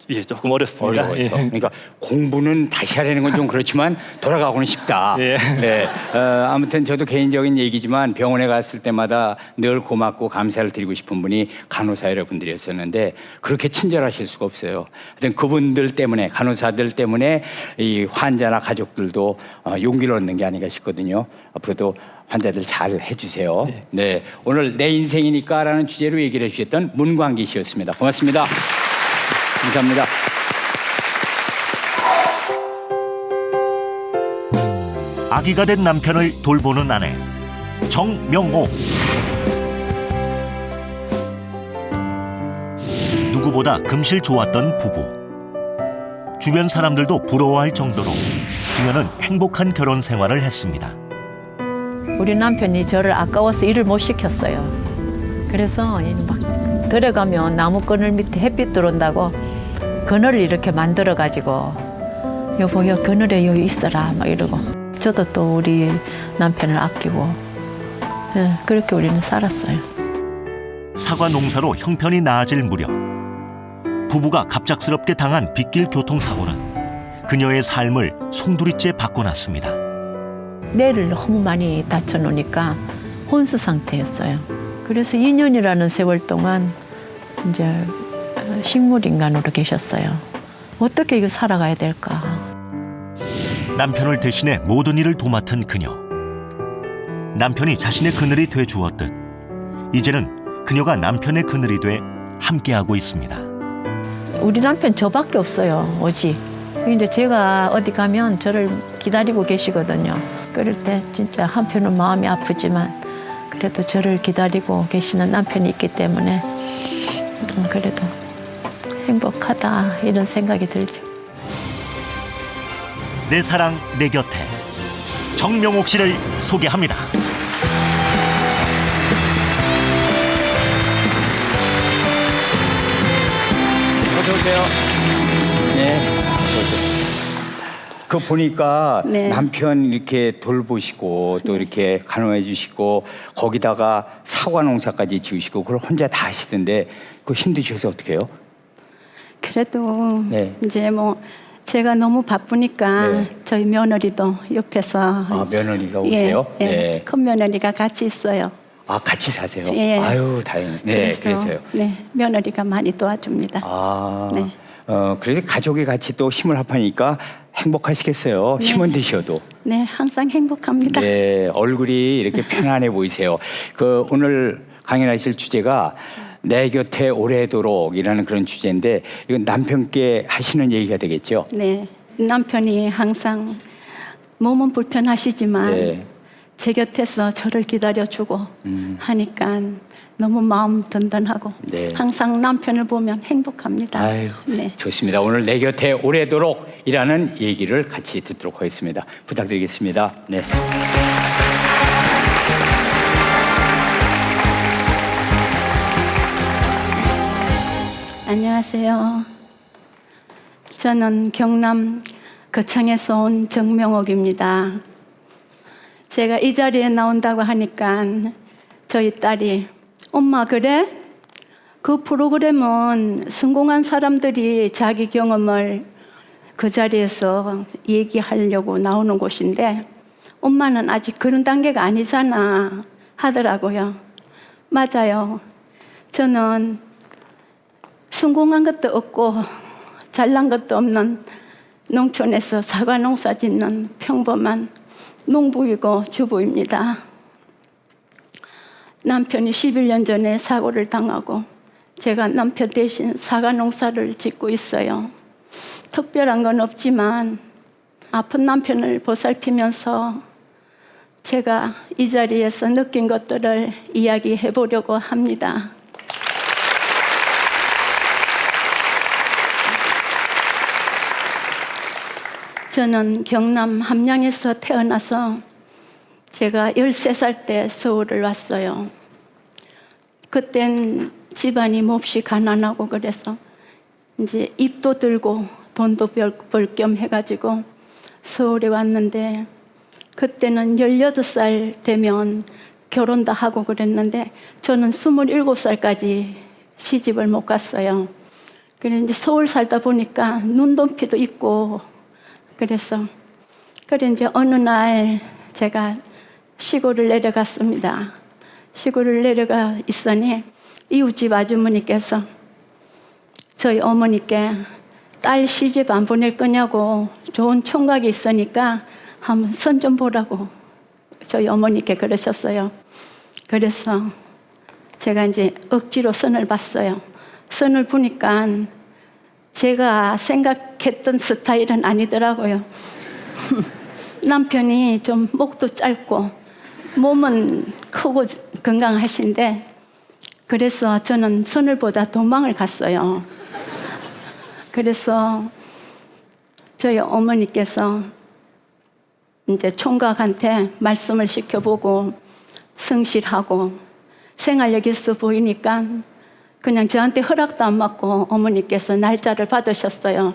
예, 조금 어렵습니다. 어려워서. 예. 그러니까 공부는 다시 하려는 건 좀 그렇지만 돌아가고는 싶다. 예. 네. 아무튼 저도 개인적인 얘기지만 병원에 갔을 때마다 늘 고맙고 감사를 드리고 싶은 분이 간호사 여러분들이었었는데 그렇게 친절하실 수가 없어요. 하여튼 그분들 때문에 간호사들 때문에 이 환자나 가족들도 용기를 얻는 게 아닌가 싶거든요. 앞으로도 환자들 잘 해주세요. 네. 오늘 내 인생이니까라는 주제로 얘기를 해주셨던 문광기 씨였습니다. 고맙습니다. 감사합니다. 아기가 된 남편을 돌보는 아내 정명옥. 누구보다 금실 좋았던 부부. 주변 사람들도 부러워할 정도로 그녀는 행복한 결혼 생활을 했습니다. 우리 남편이 저를 아까워서 일을 못 시켰어요. 그래서 막 들어가면 나무 그늘 밑에 햇빛 들어온다고 그늘을 이렇게 만들어가지고 여보 여 그늘에 여기 있어라 막 이러고 저도 또 우리 남편을 아끼고 그렇게 우리는 살았어요. 사과 농사로 형편이 나아질 무렵 부부가 갑작스럽게 당한 빗길 교통사고는 그녀의 삶을 송두리째 바꿔놨습니다. 뇌를 너무 많이 다쳐놓으니까 혼수 상태였어요. 그래서 2년이라는 세월 동안 이제 식물인간으로 계셨어요. 어떻게 이거 살아가야 될까? 남편을 대신해 모든 일을 도맡은 그녀. 남편이 자신의 그늘이 돼 주었듯 이제는 그녀가 남편의 그늘이 돼 함께하고 있습니다. 우리 남편 저밖에 없어요, 오직. 이제 제가 어디 가면 저를 기다리고 계시거든요. 그럴 때 진짜 한편은 마음이 아프지만 그래도 저를 기다리고 계시는 남편이 있기 때문에 그래도 행복하다 이런 생각이 들죠. 내 사랑 내 곁에 정명옥 씨를 소개합니다. 어서 오세요. 네. 그 보니까 네. 남편 이렇게 돌보시고 또 이렇게 간호해 주시고 거기다가 사과 농사까지 지으시고 그걸 혼자 다 하시던데 그거 힘드셔서 어떻게 해요? 그래도 네. 이제 뭐 제가 너무 바쁘니까 네. 저희 며느리도 옆에서 아, 며느리가 오세요? 예, 예. 네. 큰 며느리가 같이 있어요. 아, 같이 사세요? 예. 아유, 다행이네. 네, 그래서요. 네, 며느리가 많이 도와줍니다. 아, 네. 그래서 가족이 같이 또 힘을 합하니까 행복하시겠어요. 네. 힘은 드셔도. 네, 항상 행복합니다. 네, 얼굴이 이렇게 편안해 보이세요. 그 오늘 강연하실 주제가 내 곁에 오래도록이라는 그런 주제인데 이건 남편께 하시는 얘기가 되겠죠? 네, 남편이 항상 몸은 불편하시지만 네. 제 곁에서 저를 기다려주고 하니까 너무 마음 든든하고 네. 항상 남편을 보면 행복합니다. 아유, 네. 좋습니다. 오늘 내 곁에 오래도록이라는 얘기를 같이 듣도록 하겠습니다. 부탁드리겠습니다. 네. 안녕하세요. 저는 경남 거창에서 온 정명옥입니다. 제가 이 자리에 나온다고 하니까 저희 딸이 엄마 그래? 그 프로그램은 성공한 사람들이 자기 경험을 그 자리에서 얘기하려고 나오는 곳인데 엄마는 아직 그런 단계가 아니잖아 하더라고요. 맞아요. 저는 성공한 것도 없고 잘난 것도 없는 농촌에서 사과 농사 짓는 평범한 농부이고 주부입니다. 남편이 11년 전에 사고를 당하고 제가 남편 대신 사과 농사를 짓고 있어요. 특별한 건 없지만 아픈 남편을 보살피면서 제가 이 자리에서 느낀 것들을 이야기해 보려고 합니다. 저는 경남 함양에서 태어나서 제가 13살 때 서울을 왔어요. 그땐 집안이 몹시 가난하고 그래서 이제 입도 들고 돈도 벌 겸 해가지고 서울에 왔는데 그때는 18살 되면 결혼도 하고 그랬는데 저는 27살까지 시집을 못 갔어요. 그래 이제 서울 살다 보니까 눈높이도 있고 그래서 이제 어느 날 제가 시골을 내려갔습니다. 시골을 내려가 있으니 이웃집 아주머니께서 저희 어머니께 딸 시집 안 보낼 거냐고 좋은 총각이 있으니까 한번 선 좀 보라고 저희 어머니께 그러셨어요. 그래서 제가 이제 억지로 선을 봤어요. 선을 보니까 제가 생각했던 스타일은 아니더라고요. 남편이 좀 목도 짧고 몸은 크고 건강하신데 그래서 저는 선을 보다 도망을 갔어요. 그래서 저희 어머니께서 이제 총각한테 말씀을 시켜보고 성실하고 생활력 있어 보이니까 그냥 저한테 허락도 안 받고 어머니께서 날짜를 받으셨어요.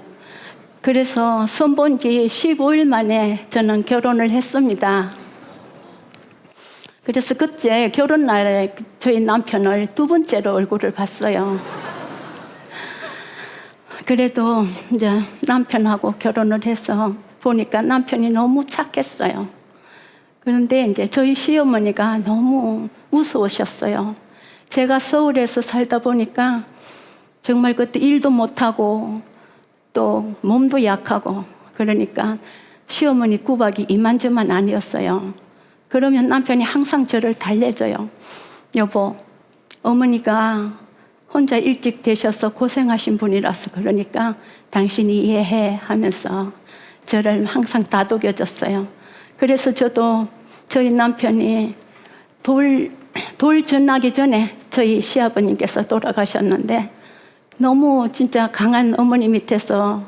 그래서 선본 지 15일 만에 저는 결혼을 했습니다. 그래서 그때 결혼 날에 저희 남편을 2번째로 얼굴을 봤어요. 그래도 이제 남편하고 결혼을 해서 보니까 남편이 너무 착했어요. 그런데 이제 저희 시어머니가 너무 무서우셨어요. 제가 서울에서 살다 보니까 정말 그때 일도 못하고 또 몸도 약하고 그러니까 시어머니 구박이 이만저만 아니었어요. 그러면 남편이 항상 저를 달래줘요. 여보, 어머니가 혼자 일찍 되셔서 고생하신 분이라서 그러니까 당신이 이해해 하면서 저를 항상 다독여줬어요. 그래서 저도 저희 남편이 돌 전나기 전에 저희 시아버님께서 돌아가셨는데 너무 진짜 강한 어머니 밑에서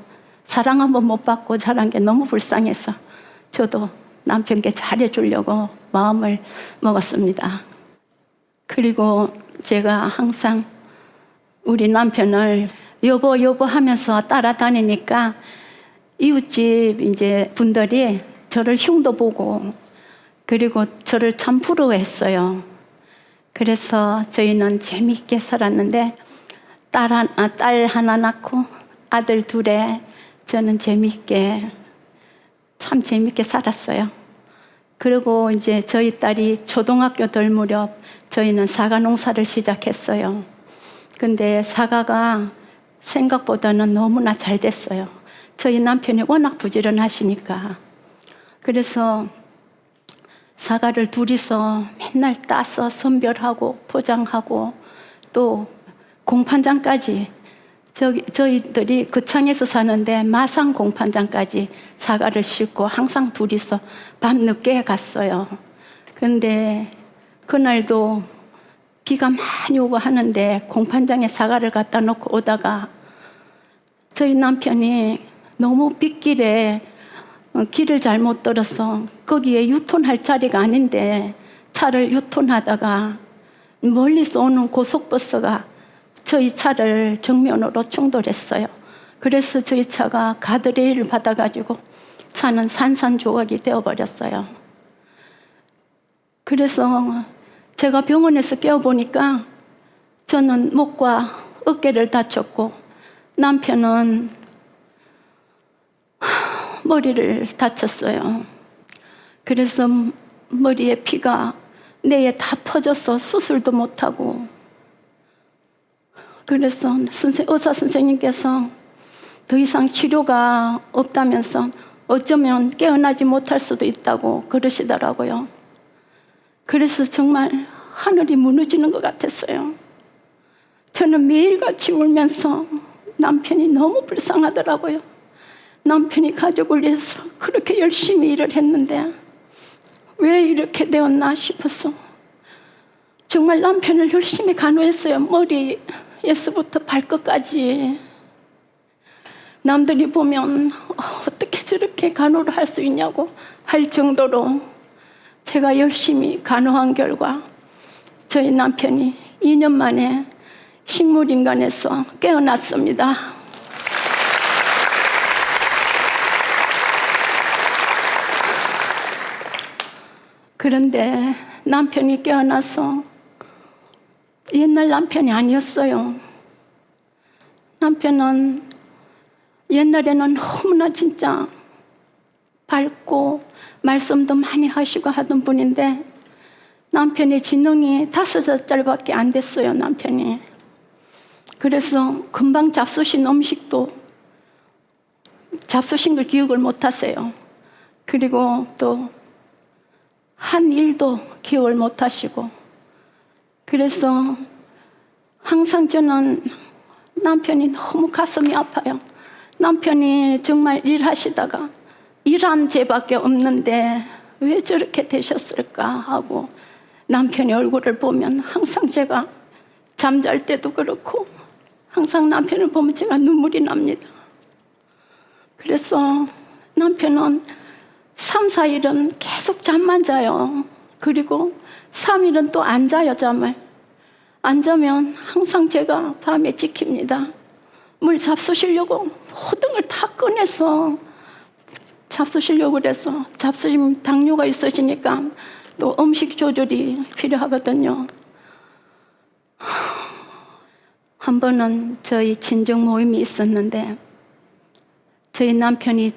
사랑 한번 못 받고 자란 게 너무 불쌍해서 저도 남편께 잘해주려고 마음을 먹었습니다. 그리고 제가 항상 우리 남편을 여보 여보 하면서 따라다니니까 이웃집 이제 분들이 저를 흉도 보고 그리고 저를 참 부러워했어요. 그래서 저희는 재미있게 살았는데 딸 하나 낳고 아들 둘에 저는 참 재미있게 살았어요. 그리고 이제 저희 딸이 초등학교 될 무렵 저희는 사과 농사를 시작했어요. 근데 사과가 생각보다는 너무나 잘 됐어요. 저희 남편이 워낙 부지런하시니까. 그래서 사과를 둘이서 맨날 따서 선별하고 포장하고 또 공판장까지 저희들이 거창에서 사는데 마산 공판장까지 사과를 싣고 항상 둘이서 밤늦게 갔어요. 근데 그날도 비가 많이 오고 하는데 공판장에 사과를 갖다 놓고 오다가 저희 남편이 너무 빗길에 길을 잘못 들어서 거기에 유턴할 자리가 아닌데 차를 유턴하다가 멀리서 오는 고속버스가 저희 차를 정면으로 충돌했어요. 그래서 저희 차가 가드레일을 받아가지고 차는 산산조각이 되어버렸어요. 그래서 제가 병원에서 깨어보니까 저는 목과 어깨를 다쳤고 남편은 머리를 다쳤어요. 그래서 머리에 피가 뇌에 다 퍼져서 수술도 못하고 그래서 의사 선생님께서 더 이상 치료가 없다면서 어쩌면 깨어나지 못할 수도 있다고 그러시더라고요. 그래서 정말 하늘이 무너지는 것 같았어요. 저는 매일같이 울면서 남편이 너무 불쌍하더라고요. 남편이 가족을 위해서 그렇게 열심히 일을 했는데 왜 이렇게 되었나 싶어서 정말 남편을 열심히 간호했어요. 머리에서부터 발끝까지. 남들이 보면 어떻게 저렇게 간호를 할 수 있냐고 할 정도로 제가 열심히 간호한 결과 저희 남편이 2년 만에 식물인간에서 깨어났습니다. 그런데 남편이 깨어나서 옛날 남편이 아니었어요. 남편은 옛날에는 너무나 진짜 밝고 말씀도 많이 하시고 하던 분인데 남편의 지능이 5살밖에 안 됐어요. 남편이. 그래서 금방 잡수신 음식도 잡수신 걸 기억을 못 하세요. 그리고 또 한 일도 기억을 못 하시고 그래서 항상 저는 남편이 너무 가슴이 아파요. 남편이 정말 일하시다가 일한 죄밖에 없는데 왜 저렇게 되셨을까 하고 남편의 얼굴을 보면 항상 제가 잠잘 때도 그렇고 항상 남편을 보면 제가 눈물이 납니다. 그래서 남편은 3, 4일은 계속 잠만 자요. 그리고 3일은 또 안 자요, 잠을. 안 자면 항상 제가 밤에 지킵니다. 물 잡수시려고 호등을 다 꺼내서 잡수시려고 그래서 잡수시면 당뇨가 있으시니까 또 음식 조절이 필요하거든요. 한 번은 저희 친정 모임이 있었는데 저희 남편이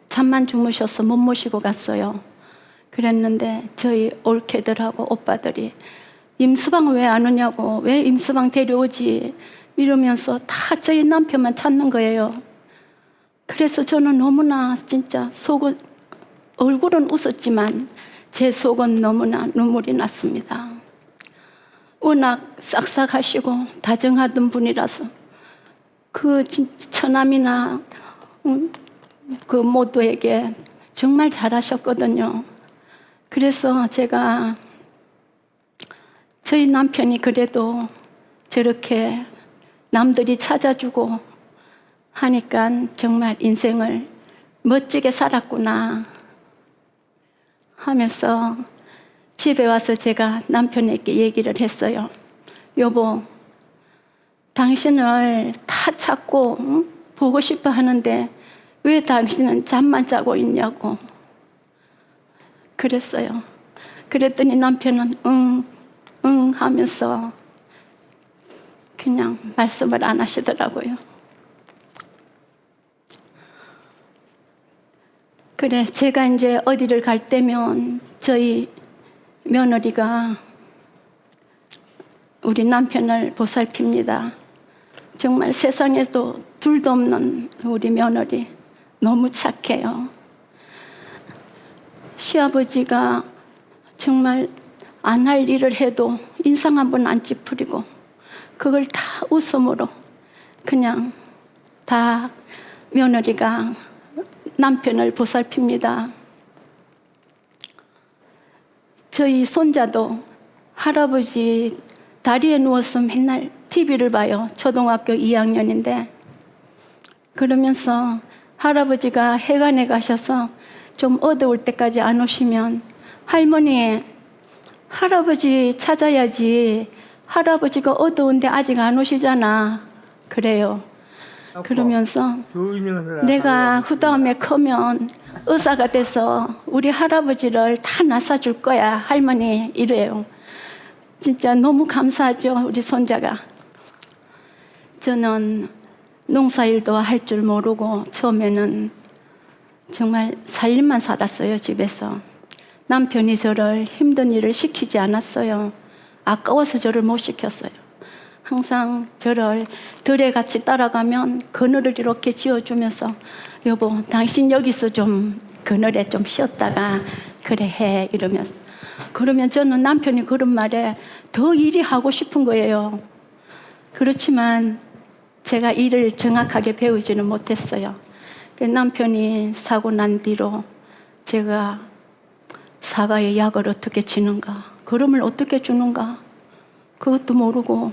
잠만 주무셔서 못 모시고 갔어요. 그랬는데 저희 올케들하고 오빠들이 임수방 왜 안 오냐고, 왜 임수방 데려오지 이러면서 다 저희 남편만 찾는 거예요. 그래서 저는 너무나 진짜 속은, 얼굴은 웃었지만 제 속은 너무나 눈물이 났습니다. 워낙 싹싹하시고 다정하던 분이라서 그 처남이나 그 모두에게 정말 잘하셨거든요. 그래서 제가 저희 남편이 그래도 저렇게 남들이 찾아주고 하니까 정말 인생을 멋지게 살았구나 하면서 집에 와서 제가 남편에게 얘기를 했어요. 여보, 당신을 다 찾고 보고 싶어 하는데 왜 당신은 잠만 자고 있냐고 그랬어요. 그랬더니 남편은 응 하면서 그냥 말씀을 안 하시더라고요. 그래, 제가 이제 어디를 갈 때면 저희 며느리가 우리 남편을 보살핍니다. 정말 세상에도 둘도 없는 우리 며느리 너무 착해요. 시아버지가 정말 안 할 일을 해도 인상 한번 안 찌푸리고 그걸 다 웃음으로 그냥 다 며느리가 남편을 보살핍니다. 저희 손자도 할아버지 다리에 누워서 맨날 TV를 봐요. 초등학교 2학년인데 그러면서 할아버지가 해관에 가셔서 좀 어두울 때까지 안 오시면 할머니, 할아버지 찾아야지. 할아버지가 어두운데 아직 안 오시잖아. 그래요. 그러면서 내가 후다음에 크면 의사가 돼서 우리 할아버지를 다 낳아줄 거야, 할머니. 이래요. 진짜 너무 감사하죠, 우리 손자가. 저는 농사일도 할 줄 모르고 처음에는 정말 살림만 살았어요, 집에서. 남편이 저를 힘든 일을 시키지 않았어요. 아까워서 저를 못 시켰어요. 항상 저를 들에 같이 따라가면 그늘을 이렇게 지어주면서 여보, 당신 여기서 좀 그늘에 좀 쉬었다가 그래 해 이러면서. 그러면 저는 남편이 그런 말에 더 일이 하고 싶은 거예요. 그렇지만 제가 일을 정확하게 배우지는 못했어요. 남편이 사고 난 뒤로 제가 사과의 약을 어떻게 치는가, 거름을 어떻게 주는가 그것도 모르고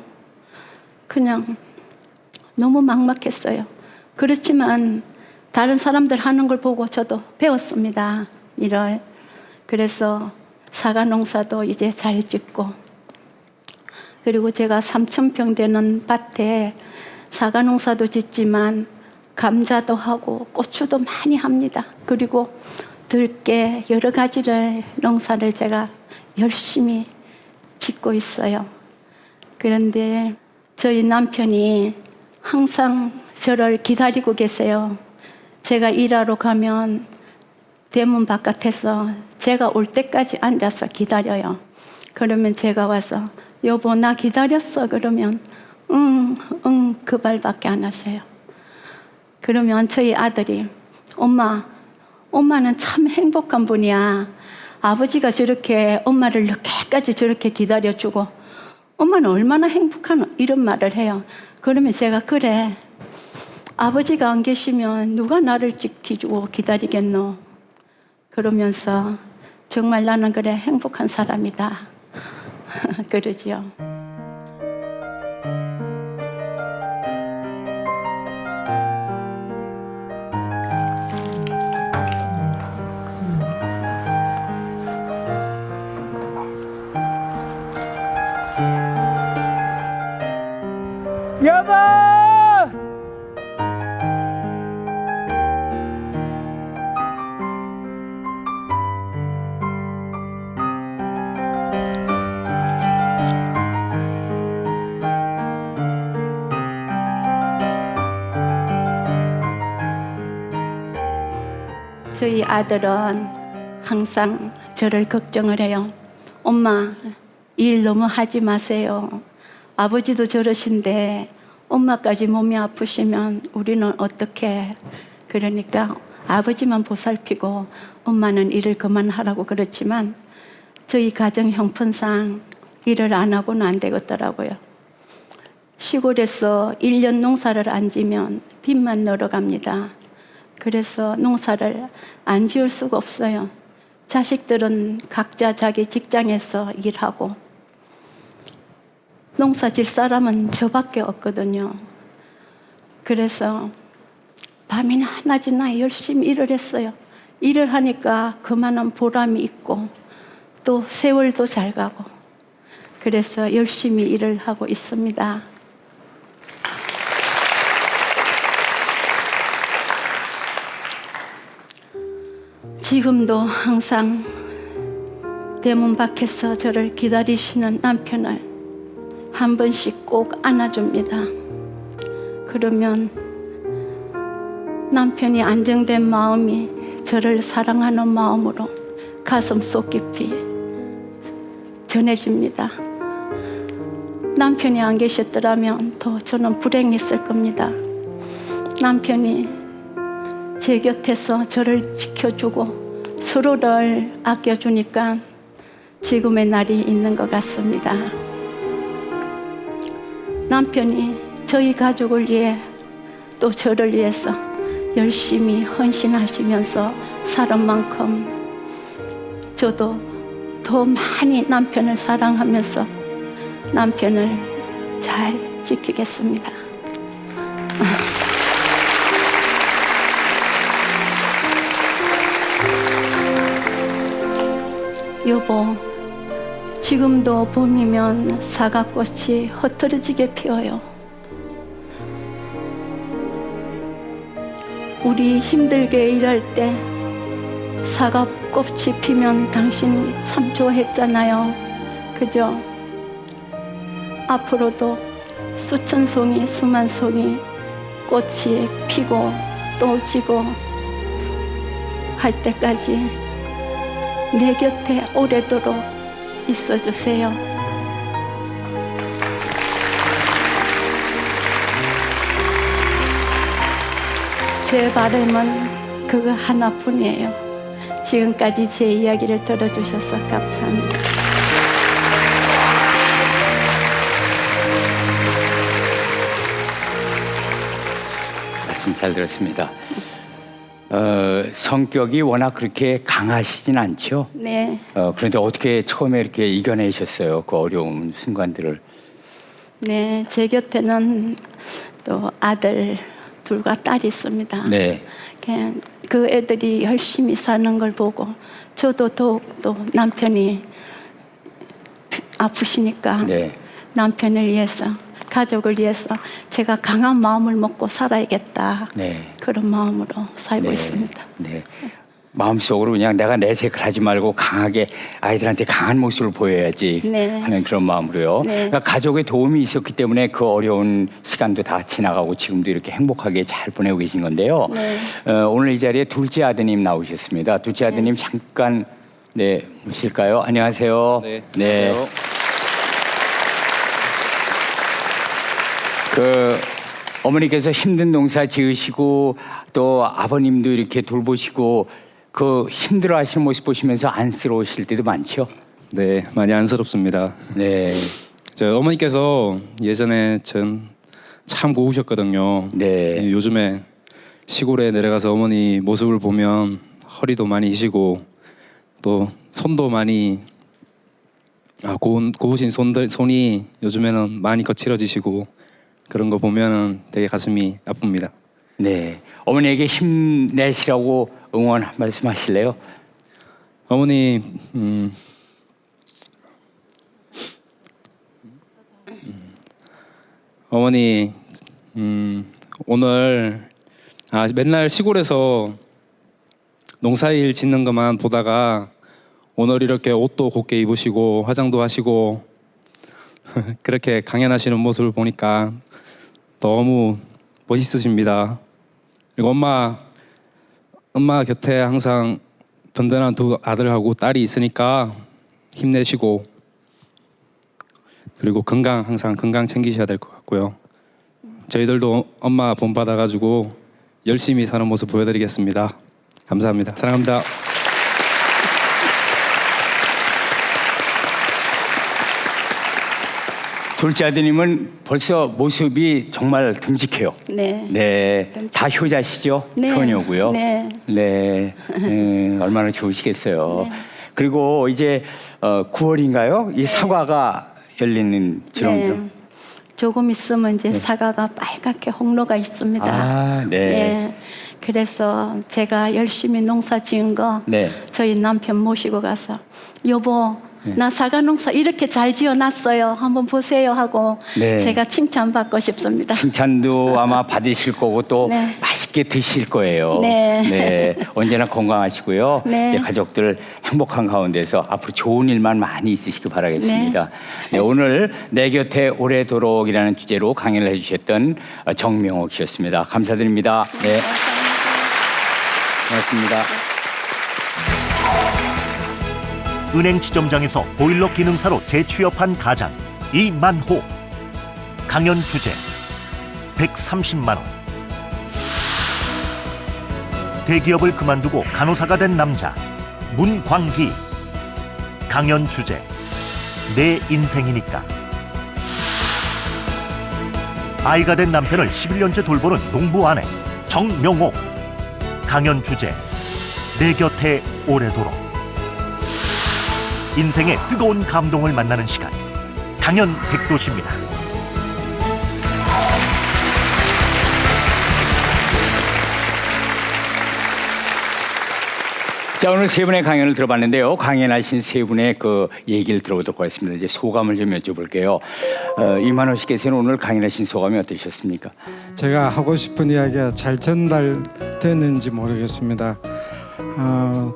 그냥 너무 막막했어요. 그렇지만 다른 사람들 하는 걸 보고 저도 배웠습니다, 일을. 그래서 사과 농사도 이제 잘 짓고, 그리고 제가 3,000평 되는 밭에 사과 농사도 짓지만 감자도 하고 고추도 많이 합니다. 그리고 들깨 여러 가지를 농사를 제가 열심히 짓고 있어요. 그런데 저희 남편이 항상 저를 기다리고 계세요. 제가 일하러 가면 대문 바깥에서 제가 올 때까지 앉아서 기다려요. 그러면 제가 와서 여보, 나 기다렸어. 그러면 응 그 말밖에 안 하셔요. 그러면 저희 아들이 엄마는 참 행복한 분이야. 아버지가 저렇게 엄마를 늦게까지 저렇게 기다려주고 엄마는 얼마나 행복하노? 이런 말을 해요. 그러면 제가 그래, 아버지가 안 계시면 누가 나를 지켜주고 기다리겠노? 그러면서 정말 나는 그래 행복한 사람이다 그러지요. 여보! 저희 아들은 항상 저를 걱정을 해요. 엄마, 일 너무 하지 마세요. 아버지도 저러신데 엄마까지 몸이 아프시면 우리는 어떻게? 그러니까 아버지만 보살피고 엄마는 일을 그만하라고 그렇지만 저희 가정 형편상 일을 안 하고는 안 되겠더라고요. 시골에서 1년 농사를 안 지면 빚만 늘어갑니다. 그래서 농사를 안 지을 수가 없어요. 자식들은 각자 자기 직장에서 일하고 농사 질 사람은 저밖에 없거든요. 그래서 밤이나 낮이나 열심히 일을 했어요. 일을 하니까 그만한 보람이 있고 또 세월도 잘 가고 그래서 열심히 일을 하고 있습니다. 지금도 항상 대문 밖에서 저를 기다리시는 남편을 한 번씩 꼭 안아줍니다. 그러면 남편이 안정된 마음이 저를 사랑하는 마음으로 가슴 속 깊이 전해집니다. 남편이 안 계셨더라면 더 저는 불행했을 겁니다. 남편이 제 곁에서 저를 지켜주고 서로를 아껴주니까 지금의 날이 있는 것 같습니다. 남편이 저희 가족을 위해 또 저를 위해서 열심히 헌신하시면서 살은 만큼 저도 더 많이 남편을 사랑하면서 남편을 잘 지키겠습니다. 여보, 지금도 봄이면 사과꽃이 흩어지게 피어요. 우리 힘들게 일할 때 사과꽃이 피면 당신이 참 좋아했잖아요. 그죠? 앞으로도 수천 송이, 수만 송이 꽃이 피고 또 지고 할 때까지 내 곁에 오래도록 있어주세요. 제 바람은 그거 하나뿐이에요. 지금까지 제 이야기를 들어주셔서 감사합니다. 말씀 잘 들었습니다. 성격이 워낙 그렇게 강하시진 않죠? 네, 그런데 어떻게 처음에 이렇게 이겨내셨어요? 그 어려운 순간들을. 네, 제 곁에는 또 아들 둘과 딸이 있습니다. 네. 그 애들이 열심히 사는 걸 보고 저도 더욱 또 남편이 아프시니까 네. 남편을 위해서 가족을 위해서 제가 강한 마음을 먹고 살아야겠다. 네. 그런 마음으로 살고 네. 있습니다. 네. 마음속으로 그냥 내가 내색을 하지 말고 강하게 아이들한테 강한 모습을 보여야지 네. 하는 그런 마음으로요. 네. 그러니까 가족의 도움이 있었기 때문에 그 어려운 시간도 다 지나가고 지금도 이렇게 행복하게 잘 보내고 계신 건데요. 네. 오늘 이 자리에 둘째 아드님 나오셨습니다. 둘째 아드님 잠깐 모실까요? 안녕하세요. 네, 안녕하세요. 어머니께서 힘든 농사 지으시고 또 아버님도 이렇게 돌보시고 그 힘들어하시는 모습 보시면서 안쓰러우실 때도 많죠? 네, 많이 안쓰럽습니다. 네, 저 어머니께서 예전에 참 고우셨거든요. 네. 요즘에 시골에 내려가서 어머니 모습을 보면 허리도 많이 휘시고 또 손도 많이 고우신 손이 요즘에는 많이 거칠어지시고 그런 거 보면은 되게 가슴이 아픕니다. 네. 어머니에게 힘내시라고 응원 한 말씀 하실래요? 어머니 어머니 오늘 맨날 시골에서 농사일 짓는 것만 보다가 오늘 이렇게 옷도 곱게 입으시고 화장도 하시고 그렇게 강연하시는 모습을 보니까 너무 멋있으십니다. 그리고 엄마 곁에 항상 든든한 두 아들하고 딸이 있으니까 힘내시고 그리고 항상 건강 챙기셔야 될 것 같고요. 저희들도 엄마 본 받아가지고 열심히 사는 모습 보여드리겠습니다. 감사합니다. 사랑합니다. 둘째 아드님은 벌써 모습이 정말 듬직해요. 네. 네, 다 효자시죠? 네. 효녀고요. 네. 네, 얼마나 좋으시겠어요. 그리고 이제 9월인가요? 이 사과가 열리는 지름길. 네. 조금 있으면 이제 사과가 빨갛게 홍로가 있습니다. 아, 네. 예. 그래서 제가 열심히 농사 지은 거 네. 저희 남편 모시고 가서 여보 나 사과 농사 이렇게 잘 지어놨어요. 한번 보세요 하고 네. 제가 칭찬받고 싶습니다. 칭찬도 아마 받으실 거고 또 네. 맛있게 드실 거예요. 네. 언제나 건강하시고요. 네. 이제 가족들 행복한 가운데서 앞으로 좋은 일만 많이 있으시길 바라겠습니다. 네, 오늘 내 곁에 오래도록이라는 주제로 강연을 해주셨던 정명옥 씨였습니다. 감사드립니다. 네. 고맙습니다. 은행 지점장에서 보일러 기능사로 재취업한 가장 이만호. 강연 주제 130만 원. 대기업을 그만두고 간호사가 된 남자 문광희. 강연 주제 내 인생이니까. 아이가 된 남편을 11년째 돌보는 농부 아내 정명옥. 강연 주제 내 곁에 오래도록. 인생의 뜨거운 감동을 만나는 시간 강연 백도시입니다. 자, 오늘 세 분의 강연을 들어봤는데요. 강연하신 세 분의 그 얘기를 들어보도록 하겠습니다. 이제 소감을 좀 여쭤볼게요. 이만호 씨께서는 오늘 강연하신 소감이 어떠셨습니까? 제가 하고 싶은 이야기가 잘 전달되는지 모르겠습니다.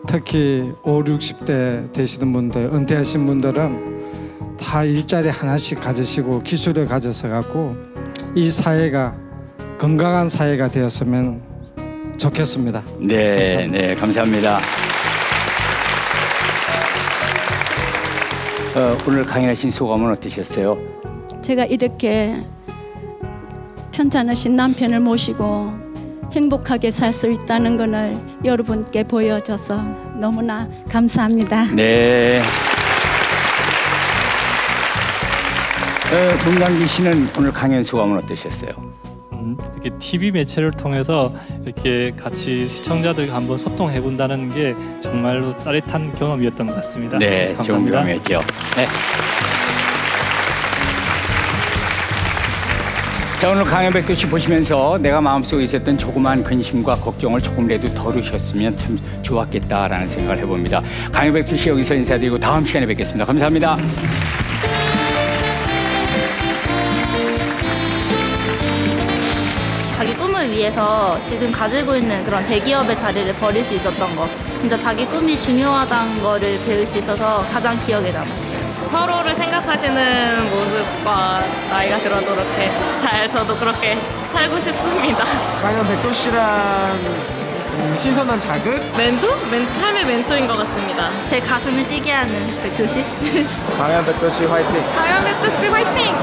특히 5, 60대 되시는 분들, 은퇴하신 분들은 다 일자리 하나씩 가지시고 기술을 가져서 갖고 이 사회가 건강한 사회가 되었으면 좋겠습니다. 네, 네, 감사합니다. 오늘 강연하신 소감은 어떠셨어요? 제가 이렇게 편찮으신 남편을 모시고 행복하게 살 수 있다는 것을 여러분께 보여줘서 너무나 감사합니다. 네. 문광기 씨는 오늘 강연 소감은 어떠셨어요? 이렇게 TV 매체를 통해서 이렇게 같이 시청자들과 한번 소통해 본다는 게 정말로 짜릿한 경험이었던 것 같습니다. 네, 좋은 감사합니다. 경험이었죠. 네. 자, 오늘 강연 백도씨 보시면서 내가 마음속에 있었던 조그만 근심과 걱정을 조금이라도 덜으셨으면 참 좋았겠다라는 생각을 해봅니다. 강연 백도씨 여기서 인사드리고 다음 시간에 뵙겠습니다. 감사합니다. 자기 꿈을 위해서 지금 가지고 있는 그런 대기업의 자리를 버릴 수 있었던 거, 진짜 자기 꿈이 중요하다는 거를 배울 수 있어서 가장 기억에 남았어요. 서로를 생각하시는 모습과 나이가 들어도 이렇게 잘 저도 그렇게 살고 싶습니다. 강연 백도씨란 신선한 자극? 삶의 멘토인 것 같습니다. 제 가슴을 뛰게 하는 백도씨. 강연 백도씨 화이팅! 다이아메트스 화이팅!